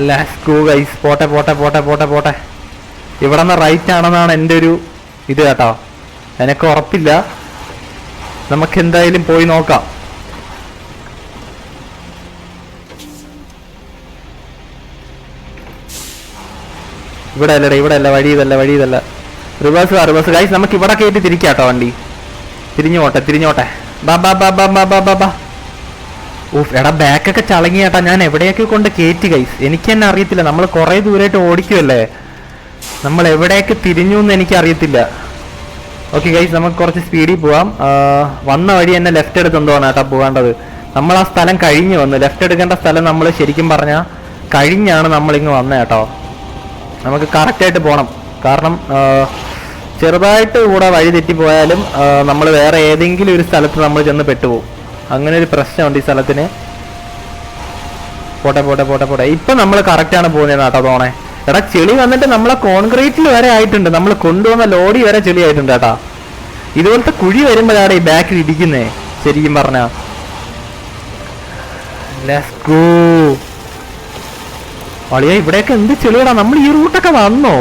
Let's go guys. പോട്ടെ പോട്ടെ പോട്ടെ പോട്ടെ പോട്ടെ. ഇവിടെ നിന്ന് റൈറ്റ് ആണെന്നാണ് എൻ്റെ ഒരു ഇത് കേട്ടോ. എനിക്ക് ഉറപ്പില്ല, നമുക്ക് എന്തായാലും പോയി നോക്കാം. ഇവിടെ അല്ലടേ, ഇവിടെ അല്ല, വഴി ഇതല്ല. Reverse guys. നമുക്ക് ഇവിടെ കയറ്റി തിരിക്കാട്ടോ വണ്ടി. തിരിഞ്ഞോട്ടെ. ബാ. ഊഫ് എടാ, ബാക്കൊക്കെ ചളങ്ങിയേട്ടാ. ഞാൻ എവിടെയൊക്കെ കൊണ്ട് കയറ്റി ഗൈസ്, എനിക്ക് തന്നെ അറിയത്തില്ല. നമ്മൾ കുറേ ദൂരമായിട്ട് ഓടിക്കുമല്ലേ, നമ്മൾ എവിടെയൊക്കെ തിരിഞ്ഞു എന്ന് എനിക്ക് അറിയത്തില്ല. ഓക്കെ ഗൈസ്, നമുക്ക് കുറച്ച് സ്പീഡിൽ പോവാം. വന്ന വഴി തന്നെ ലെഫ്റ്റ് എടുത്ത് എന്തുവാണ് കേട്ടോ പോകേണ്ടത്. നമ്മൾ ആ സ്ഥലം കഴിഞ്ഞ് വന്നു. ലെഫ്റ്റ് എടുക്കേണ്ട സ്ഥലം നമ്മൾ ശരിക്കും പറഞ്ഞാൽ കഴിഞ്ഞാണ് നമ്മളിങ്ങ് വന്നത് കേട്ടോ. നമുക്ക് കറക്റ്റായിട്ട് പോകണം. കാരണം ചെറുതായിട്ട് കൂടെ വഴി തെറ്റിപ്പോയാലും നമ്മൾ വേറെ ഏതെങ്കിലും ഒരു സ്ഥലത്ത് നമ്മൾ ചെന്ന് പെട്ടുപോകും. അങ്ങനെ ഒരു പ്രശ്നമുണ്ട് ഈ സ്ഥലത്തിന്. പോട്ടെ. ഇപ്പം നമ്മൾ കറക്റ്റാണ് പോകുന്നത് കേട്ടോ തോണേ. എടാ, ചെളി വന്നിട്ട് നമ്മളെ കോൺക്രീറ്റിൽ വരെ ആയിട്ടുണ്ട്. നമ്മൾ കൊണ്ടുവന്ന ലോറി വരെ ചെളി ആയിട്ടുണ്ട് കേട്ടാ. ഇതുപോലത്തെ കുഴി വരുമ്പോഴാണ് ഈ ബാക്കിൽ ഇരിക്കുന്നേ ശരിക്കും പറഞ്ഞാ. Let's go. അളിയാ, ഇവിടെയൊക്കെ എന്ത് ചെളിയടാ. നമ്മൾ ഈ റൂട്ടൊക്കെ വന്നോ?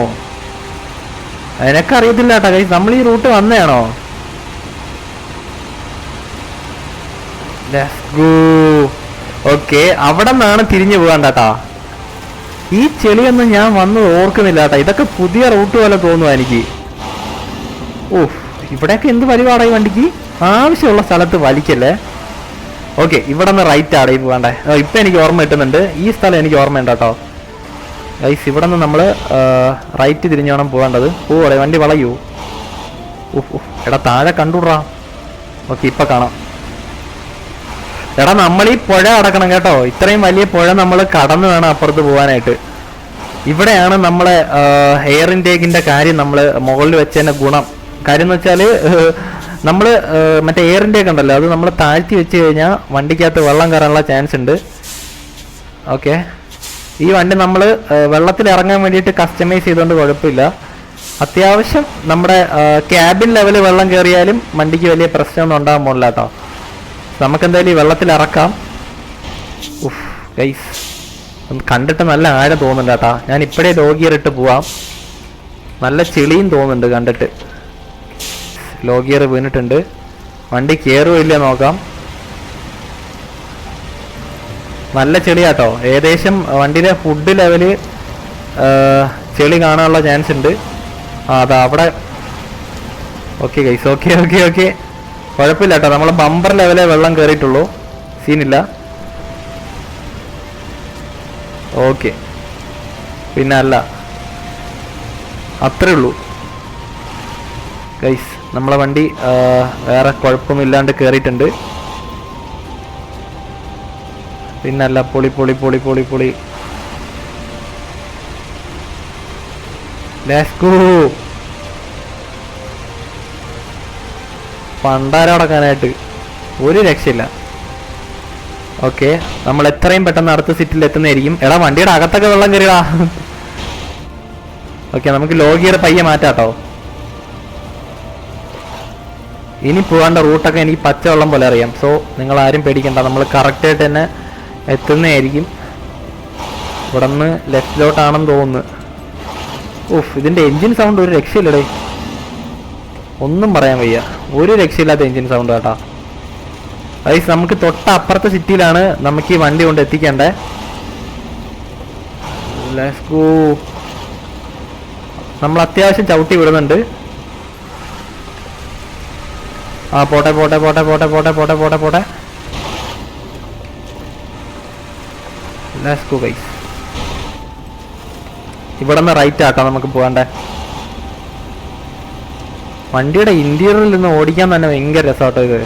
എനക്കറിയത്തില്ല കേട്ടാ ഗൈസ്, നമ്മൾ ഈ റൂട്ട് വന്നതാണോ? Let's go. ഓക്കെ, അവിടെ നിന്നാണ് തിരിഞ്ഞു പോകാൻ കേട്ടാ. ഈ ചെളിയൊന്നും ഞാൻ വന്നത് ഓർക്കുന്നില്ല കേട്ടാ. ഇതൊക്കെ പുതിയ റൂട്ട് പോലെ തോന്നുവാ എനിക്ക്. ഓഹ്, ഇവിടെയൊക്കെ എന്ത് പരിപാടാ ഈ വണ്ടിക്ക്. ആവശ്യമുള്ള സ്ഥലത്ത് വലിക്കല്ലേ. ഓക്കെ, ഇവിടെ നിന്ന് റൈറ്റ് ആടെ പോകണ്ടേ. ഇപ്പം എനിക്ക് ഓർമ്മ കിട്ടുന്നുണ്ട്. ഈ സ്ഥലം എനിക്ക് ഓർമ്മയുണ്ട് കേട്ടോ ഗൈസ്. ഇവിടെ നിന്ന് നമ്മൾ റൈറ്റ് തിരിഞ്ഞോണം പോകേണ്ടത്. ഓടെ വണ്ടി വളയൂ. എടാ, താഴെ കണ്ടുവിടാ. ഓക്കെ, ഇപ്പം കാണാം. എടാ, നമ്മൾ ഈ പുഴ കടക്കണം കേട്ടോ. ഇത്രയും വലിയ പുഴ നമ്മൾ കടന്നു വേണം അപ്പുറത്ത് പോകാനായിട്ട്. ഇവിടെയാണ് നമ്മളെ എയർ ഇൻടേക്കിന്റെ കാര്യം നമ്മൾ മുകളിൽ വെച്ചതിന്റെ ഗുണം. കാര്യം എന്ന് വെച്ചാൽ നമ്മൾ മറ്റേ എയർ ഇൻടേക്ക് ഉണ്ടല്ലോ, അത് നമ്മൾ താഴ്ത്തി വെച്ച് കഴിഞ്ഞാൽ വണ്ടിക്കകത്ത് വെള്ളം കയറാനുള്ള ചാൻസ് ഉണ്ട്. ഓക്കെ, ഈ വണ്ടി നമ്മൾ വെള്ളത്തിൽ ഇറങ്ങാൻ വേണ്ടിയിട്ട് കസ്റ്റമൈസ് ചെയ്തുകൊണ്ട് കുഴപ്പമില്ല. അത്യാവശ്യം നമ്മുടെ ക്യാബിൻ ലെവൽ വെള്ളം കയറിയാലും വണ്ടിക്ക് വലിയ പ്രശ്നമൊന്നും ഉണ്ടാകാൻ പോകില്ല കേട്ടോ. നമുക്കെന്തായാലും ഈ വെള്ളത്തിൽ ഇറക്കാം. ഉഫ് ഗൈസ്, കണ്ടിട്ട് നല്ല ആഴം തോന്നുന്നുണ്ട് കേട്ടാ. ഞാൻ ഇപ്പോഴേ ലോ ഗിയർ ഇട്ട് പോവാം. നല്ല ചെളിയും തോന്നുന്നുണ്ട് കണ്ടിട്ട്. ലോ ഗിയർ വീണിട്ടുണ്ട്. വണ്ടി കയറുമോ ഇല്ല നോക്കാം. നല്ല ചെളിയാട്ടോ. ഏകദേശം വണ്ടിയുടെ ഫുഡ് ലെവല് ചെളി കാണാനുള്ള ചാൻസ് ഉണ്ട്. അതാ അവിടെ. ഓക്കെ ഗൈസ്, ഓക്കെ കുഴപ്പമില്ല കേട്ടോ. നമ്മളെ ബമ്പർ ലെവലേ വെള്ളം കയറിയിട്ടുള്ളൂ, സീനില്ല. ഓക്കെ, പിന്നെ അല്ല, അത്രേ ഉള്ളൂ ഗൈസ്. നമ്മളെ വണ്ടി വേറെ കുഴപ്പമൊന്നും ഇല്ലാണ്ട് കയറിയിട്ടുണ്ട്. പിന്നല്ല, പൊളി. Let's go. പണ്ടാരടക്കാനായിട്ട് ഒരു രക്ഷയില്ല. ഓക്കെ, നമ്മൾ എത്രയും പെട്ടെന്ന് അടുത്ത സിറ്റിൽ എത്തുന്നതായിരിക്കും. എടാ, വണ്ടിയുടെ അകത്തൊക്കെ വെള്ളം കയറിയടാ. ഓക്കെ, നമുക്ക് ലോ ഗിയർ പയ്യെ മാറ്റാട്ടോ. ഇനി പോകേണ്ട റൂട്ടൊക്കെ എനിക്ക് പച്ചവെള്ളം പോലെ അറിയാം. സോ നിങ്ങൾ ആരും പേടിക്കണ്ട, നമ്മൾ കറക്റ്റായിട്ട് തന്നെ എത്തുന്നതായിരിക്കും. ഇവിടെ നിന്ന് ലെഫ്റ്റിലോട്ടാണെന്ന് തോന്നുന്നു. ഓഫ്, ഇതിൻ്റെ എൻജിൻ സൗണ്ട് ഒരു രക്ഷയില്ലടേ. ഒന്നും പറയാൻ വയ്യ, ഒരു രക്ഷയില്ലാത്ത എൻജിൻ സൗണ്ട് കേട്ടാ. ഗൈസ്, നമുക്ക് തൊട്ട അപ്പുറത്തെ സിറ്റിയിലാണ് നമുക്ക് ഈ വണ്ടി കൊണ്ട് എത്തിക്കേണ്ടേ. Let's go. നമ്മൾ അത്യാവശ്യം ചവിട്ടി വിടുന്നുണ്ട്. പോട്ടെ. Let's go guys. ഇവിടെ നിന്ന് റൈറ്റ് ആട്ടോ നമുക്ക് പോകണ്ടേ. വണ്ടിയുടെ ഇന്റീരിയറിൽ നിന്ന് ഓടിക്കാൻ തന്നെ ഭയങ്കര രസമാട്ടോ ഇത്.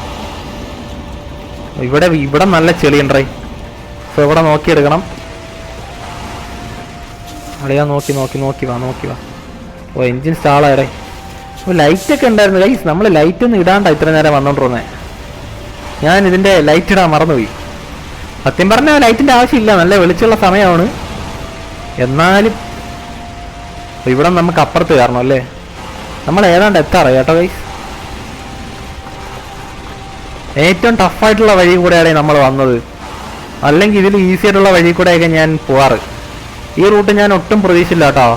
ഇവിടെ ഇവിടെ നല്ല ചെളിയുണ്ടേ. സോ ഇവിടെ നോക്കിയെടുക്കണം. അളിയാ നോക്കി നോക്കി നോക്കി വാ നോക്കി വാ. ഓ എൻജിൻ സ്റ്റാളായടേ. ഓ ലൈറ്റൊക്കെ ഉണ്ടായിരുന്നു ഗൈസ്. നമ്മൾ ലൈറ്റ് ഒന്നും ഇടാണ്ട ഇത്ര നേരം വന്നോണ്ടിരുന്നേ. ഞാൻ ഇതിൻ്റെ ലൈറ്റ് ഇടാൻ മറന്നുപോയി. സത്യം പറഞ്ഞാൽ ലൈറ്റിൻ്റെ ആവശ്യമില്ല, നല്ല വെളിച്ചുള്ള സമയമാണ്. എന്നാലും ഇവിടെ നമുക്ക് അപ്പുറത്ത് കയറണം അല്ലേ. നമ്മൾ ഏതാണ്ട് എത്താറോ കേട്ടോ ഗൈസ്. ഏറ്റവും ടഫായിട്ടുള്ള വഴി കൂടെയാണ് നമ്മൾ വന്നത്. അല്ലെങ്കിൽ ഇതിൽ ഈസി ആയിട്ടുള്ള വഴി കൂടെയൊക്കെ ഞാൻ പോവാറ്. ഈ റൂട്ട് ഞാൻ ഒട്ടും പ്രതീക്ഷിച്ചില്ല കേട്ടോ.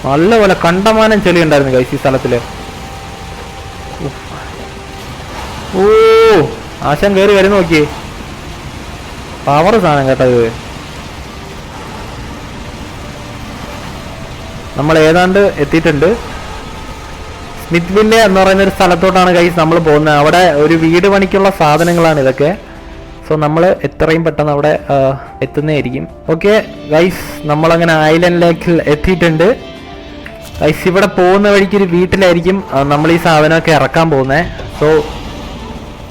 നല്ലപോലെ കണ്ടമാനം ചെളി ഉണ്ടായിരുന്നു ഗൈസ് ഈ സ്ഥലത്തില്. ഓ ആശം കയറി വരുന്ന നോക്കിയേ. പവർ സാധനം കേട്ടോ ഇത്. നമ്മൾ ഏതാണ്ട് എത്തിയിട്ടുണ്ട്. സ്മിത്ത് വില്ലെ എന്ന് പറയുന്ന ഒരു സ്ഥലത്തോട്ടാണ് ഗൈസ് നമ്മൾ പോകുന്നത്. അവിടെ ഒരു വീട് പണിക്കുള്ള സാധനങ്ങളാണ് ഇതൊക്കെ. സോ നമ്മൾ എത്രയും പെട്ടെന്ന് അവിടെ എത്തുന്നതായിരിക്കും. ഓക്കെ ഗൈസ്, നമ്മളങ്ങനെ ഐലൻഡിലേക്ക് എത്തിയിട്ടുണ്ട് ഗൈസ്. ഇവിടെ പോകുന്ന വഴിക്ക് ഒരു വീട്ടിലായിരിക്കും നമ്മൾ ഈ സാധനമൊക്കെ ഇറക്കാൻ പോകുന്നത്. സോ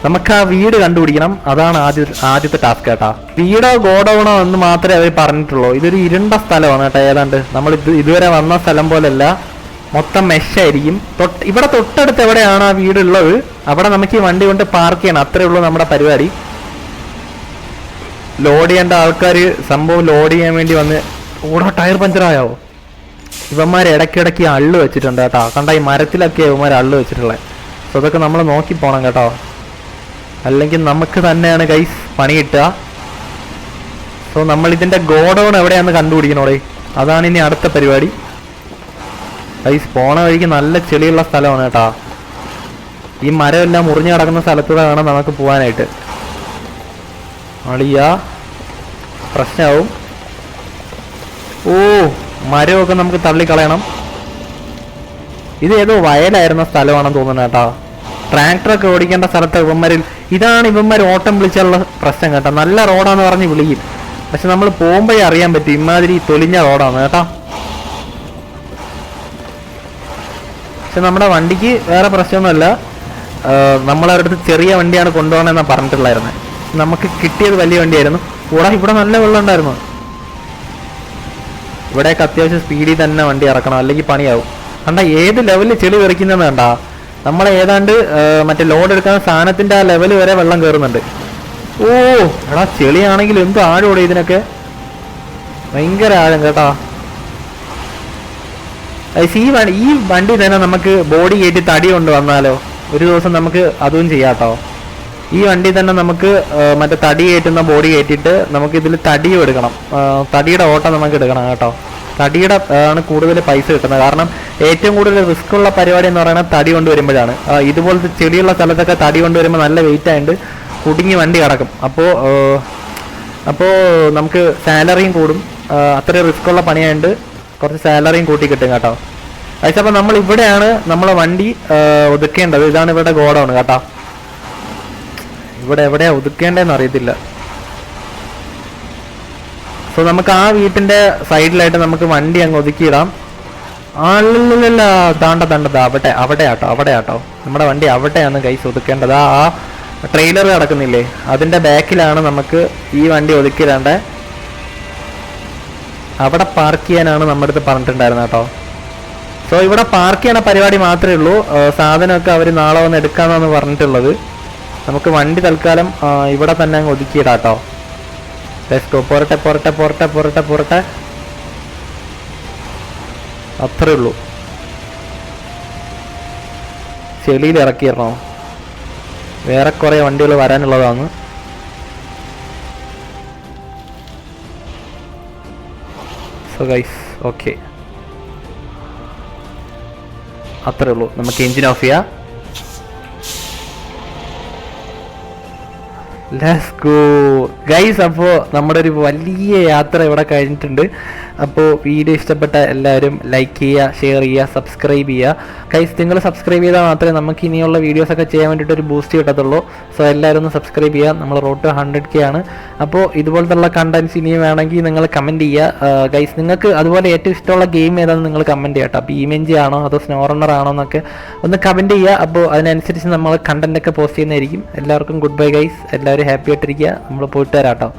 നമുക്ക് ആ വീട് കണ്ടുപിടിക്കണം. അതാണ് ആദ്യത്തെ ടാസ്ക് കേട്ടാ. വീടോ ഗോഡൌണോ എന്ന് മാത്രമേ അവർ പറഞ്ഞിട്ടുള്ളൂ. ഇതൊരു ഇരുണ്ട സ്ഥലമാണ് കേട്ടോ. ഏതാണ്ട് നമ്മൾ ഇതുവരെ വന്ന സ്ഥലം പോലെയല്ല, മൊത്തം മെഷായിരിക്കും. ഇവിടെ തൊട്ടടുത്ത് എവിടെയാണ് ആ വീടുള്ളത് അവിടെ നമുക്ക് ഈ വണ്ടി കൊണ്ട് പാർക്ക് ചെയ്യണം. അത്രേ ഉള്ളൂ നമ്മുടെ പരിപാടി. ലോഡ് ചെയ്യേണ്ട ആൾക്കാർ സംഭവം ലോഡ് ചെയ്യാൻ വേണ്ടി വന്ന് ഓടാ. ടയർ പഞ്ചറായോ? ഇവന്മാർ ഇടയ്ക്കിടയ്ക്ക് അള്ളു വെച്ചിട്ടുണ്ട് കേട്ടോ. കണ്ട ഈ മരത്തിലൊക്കെ ഇവന്മാർ അള്ളു വെച്ചിട്ടുള്ളത്. സോ അതൊക്കെ നമ്മൾ നോക്കി പോകണം കേട്ടോ. അല്ലെങ്കിൽ നമുക്ക് തന്നെയാണ് ഗൈസ് പണി കിട്ടുക. സോ നമ്മൾ ഇതിൻ്റെ ഗോഡൗൺ എവിടെയാണെന്ന് കണ്ടുപിടിക്കണോടെ. അതാണ് ഇനി അടുത്ത പരിപാടി ഗൈസ്. പോണ വഴിക്ക് നല്ല ചെളിയുള്ള സ്ഥലമാണ് കേട്ടോ. ഈ മരമെല്ലാം മുറിഞ്ഞു കിടക്കുന്ന സ്ഥലത്തൂടെ വേണം നമുക്ക് പോകാനായിട്ട്. അളിയ പ്രശ്നമാവും. ഓ മരമൊക്കെ നമുക്ക് തള്ളിക്കളയണം. ഇത് ഏതോ വയലായിരുന്ന സ്ഥലമാണെന്ന് തോന്നുന്നു കേട്ടോ. ട്രാക്ടറൊക്കെ ഓടിക്കേണ്ട സ്ഥലത്ത് ഇതാണ് ഇവന്മാർ ഓട്ടം വിളിച്ചുള്ള പ്രശ്നം കേട്ടോ. നല്ല റോഡാന്ന് പറഞ്ഞ് വിളിക്കും, പക്ഷെ നമ്മൾ പോകുമ്പോഴേ അറിയാൻ പറ്റും ഇമാതിരി തൊലിഞ്ഞ റോഡാണ് കേട്ടോ. പക്ഷെ നമ്മുടെ വണ്ടിക്ക് വേറെ പ്രശ്നമൊന്നുമല്ല. നമ്മളവരുടെ അടുത്ത് ചെറിയ വണ്ടിയാണ് കൊണ്ടുപോകണമെന്നാണ് പറഞ്ഞിട്ടുള്ളായിരുന്നത്. നമുക്ക് കിട്ടിയത് വലിയ വണ്ടിയായിരുന്നു. ഇവിടെ നല്ല വെള്ളം ഉണ്ടായിരുന്നു. ഇവിടെയൊക്കെ അത്യാവശ്യം സ്പീഡിൽ തന്നെ വണ്ടി ഇറക്കണം, അല്ലെങ്കിൽ പണിയാവും. കണ്ട ഏത് ലെവലിൽ ചെളി തെറിക്കുന്നതെന്ന് കണ്ടാ. നമ്മളെ ഏതാണ്ട് മറ്റേ ലോഡ് എടുക്കുന്ന സാധനത്തിന്റെ ആ ലെവൽ വരെ വെള്ളം കയറുന്നുണ്ട്. ഓ എടാ ചെളിയാണെങ്കിൽ എന്ത് ആഴോടെ ഇതിനൊക്കെ, ഭയങ്കര ആഴം കേട്ടാ. ഈ വണ്ടി തന്നെ നമുക്ക് ബോഡി കയറ്റി തടി കൊണ്ട് വന്നാലോ ഒരു ദിവസം നമുക്ക് അതും ചെയ്യാട്ടോ. ഈ വണ്ടി തന്നെ നമുക്ക് മറ്റേ തടി കയറ്റുന്ന ബോഡി കയറ്റിയിട്ട് നമുക്ക് ഇതിൽ തടിയും എടുക്കണം. തടിയുടെ ഓട്ടം നമുക്ക് എടുക്കണം കേട്ടോ. തടിയുടെ ആണ് കൂടുതൽ പൈസ കിട്ടുന്നത്. കാരണം ഏറ്റവും കൂടുതൽ റിസ്ക് ഉള്ള പരിപാടി എന്ന് പറയുന്നത് തടി കൊണ്ടുവരുമ്പോഴാണ്. ഇതുപോലത്തെ ചെടിയുള്ള സ്ഥലത്തൊക്കെ തടി കൊണ്ടുവരുമ്പോൾ നല്ല വെയിറ്റ് ആയിട്ട് കുടുങ്ങി വണ്ടി കിടക്കും. അപ്പോൾ നമുക്ക് സാലറിയും കൂടും. അത്രയും റിസ്ക് ഉള്ള പണിയായിട്ട് കുറച്ച് സാലറിയും കൂട്ടി കിട്ടും കേട്ടോ. അപ്പോൾ നമ്മൾ ഇവിടെയാണ് നമ്മളെ വണ്ടി ഒതുക്കേണ്ടത്. ഇതാണ് ഇവിടെ ഗോഡൗൺ കേട്ടോ. ഇവിടെ എവിടെയാ ഒതുക്കേണ്ടതെന്ന് അറിയത്തില്ല. സോ നമുക്ക് ആ വീട്ടിന്റെ സൈഡിലായിട്ട് നമുക്ക് വണ്ടി അങ്ങ് ഒതുക്കിയിടാം. അല്ലല്ല അവിടെ ആട്ടോ നമ്മുടെ വണ്ടി അവിടെയാണ് ഗൈസ് ഒതുക്കേണ്ടത്. ആ ട്രെയിലർ കിടക്കുന്നില്ലേ അതിന്റെ ബാക്കിലാണ് നമുക്ക് ഈ വണ്ടി ഒതുക്കിയിടേണ്ടത്. അവിടെ പാർക്ക് ചെയ്യാനാണ് നമ്മുടെ അടുത്ത് പറഞ്ഞിട്ടുണ്ടായിരുന്നത് കേട്ടോ. സോ ഇവിടെ പാർക്ക് ചെയ്യണ പരിപാടി മാത്രമേ ഉള്ളൂ. സാധനമൊക്കെ അവർ നാളെ വന്ന് എടുക്കാമെന്നാണ് പറഞ്ഞിട്ടുള്ളത്. നമുക്ക് വണ്ടി തൽക്കാലം ഇവിടെ തന്നെ അങ്ങ് ഒതുക്കിയിടാം കേട്ടോ. പോരട്ടെ അത്രേ ഉള്ളൂ. ചെളിയിൽ ഇറക്കിയിടണോ? വേറെ കുറെ വണ്ടികൾ വരാനുള്ളതാണ്. സോ ഗൈസ് ഓക്കെ അത്രേ ഉള്ളൂ. നമുക്ക് എഞ്ചിൻ ഓഫ് ചെയ്യാം. Let's go guys. അപ്പോൾ നമ്മുടെ ഒരു വലിയ യാത്ര ഇവിടെ കഴിഞ്ഞിട്ടുണ്ട്. അപ്പോൾ വീഡിയോ ഇഷ്ടപ്പെട്ട എല്ലാവരും ലൈക്ക് ചെയ്യുക, ഷെയർ ചെയ്യുക, സബ്സ്ക്രൈബ് ചെയ്യുക. ഗൈസ് നിങ്ങൾ സബ്സ്ക്രൈബ് ചെയ്താൽ മാത്രമേ നമുക്ക് ഇനിയുള്ള വീഡിയോസൊക്കെ ചെയ്യാൻ വേണ്ടിയിട്ട് ഒരു ബൂസ്റ്റ് കിട്ടത്തുള്ളൂ. സോ എല്ലാവരും ഒന്ന് സബ്സ്ക്രൈബ് ചെയ്യുക. നമ്മൾ റോഡ് ടു 100K ആണ്. അപ്പോൾ ഇതുപോലത്തുള്ള കണ്ടൻസ് ഇനിയും വേണമെങ്കിൽ നിങ്ങൾ കമൻറ്റ് ചെയ്യുക. ഗൈസ് നിങ്ങൾക്ക് അതുപോലെ ഏറ്റവും ഇഷ്ടമുള്ള ഗെയിം ഏതാണെന്ന് നിങ്ങൾ കമൻറ്റ് ചെയ്യട്ടോ. അപ്പോൾ BeamNG ആണോ അതോ സ്നോറണ്ണർ ആണോ എന്നൊക്കെ ഒന്ന് കമൻറ്റ് ചെയ്യുക. അപ്പോൾ അതിനനുസരിച്ച് നമ്മൾ കണ്ടൻറ്റൊക്കെ പോസ്റ്റ് ചെയ്യുന്നതായിരിക്കും. എല്ലാവർക്കും ഗുഡ് ബൈ ഗൈസ്. എല്ലാവരും ഹാപ്പി ആയിട്ടിരിക്കുക. നമ്മൾ പോയിട്ട് വരാം കേട്ടോ.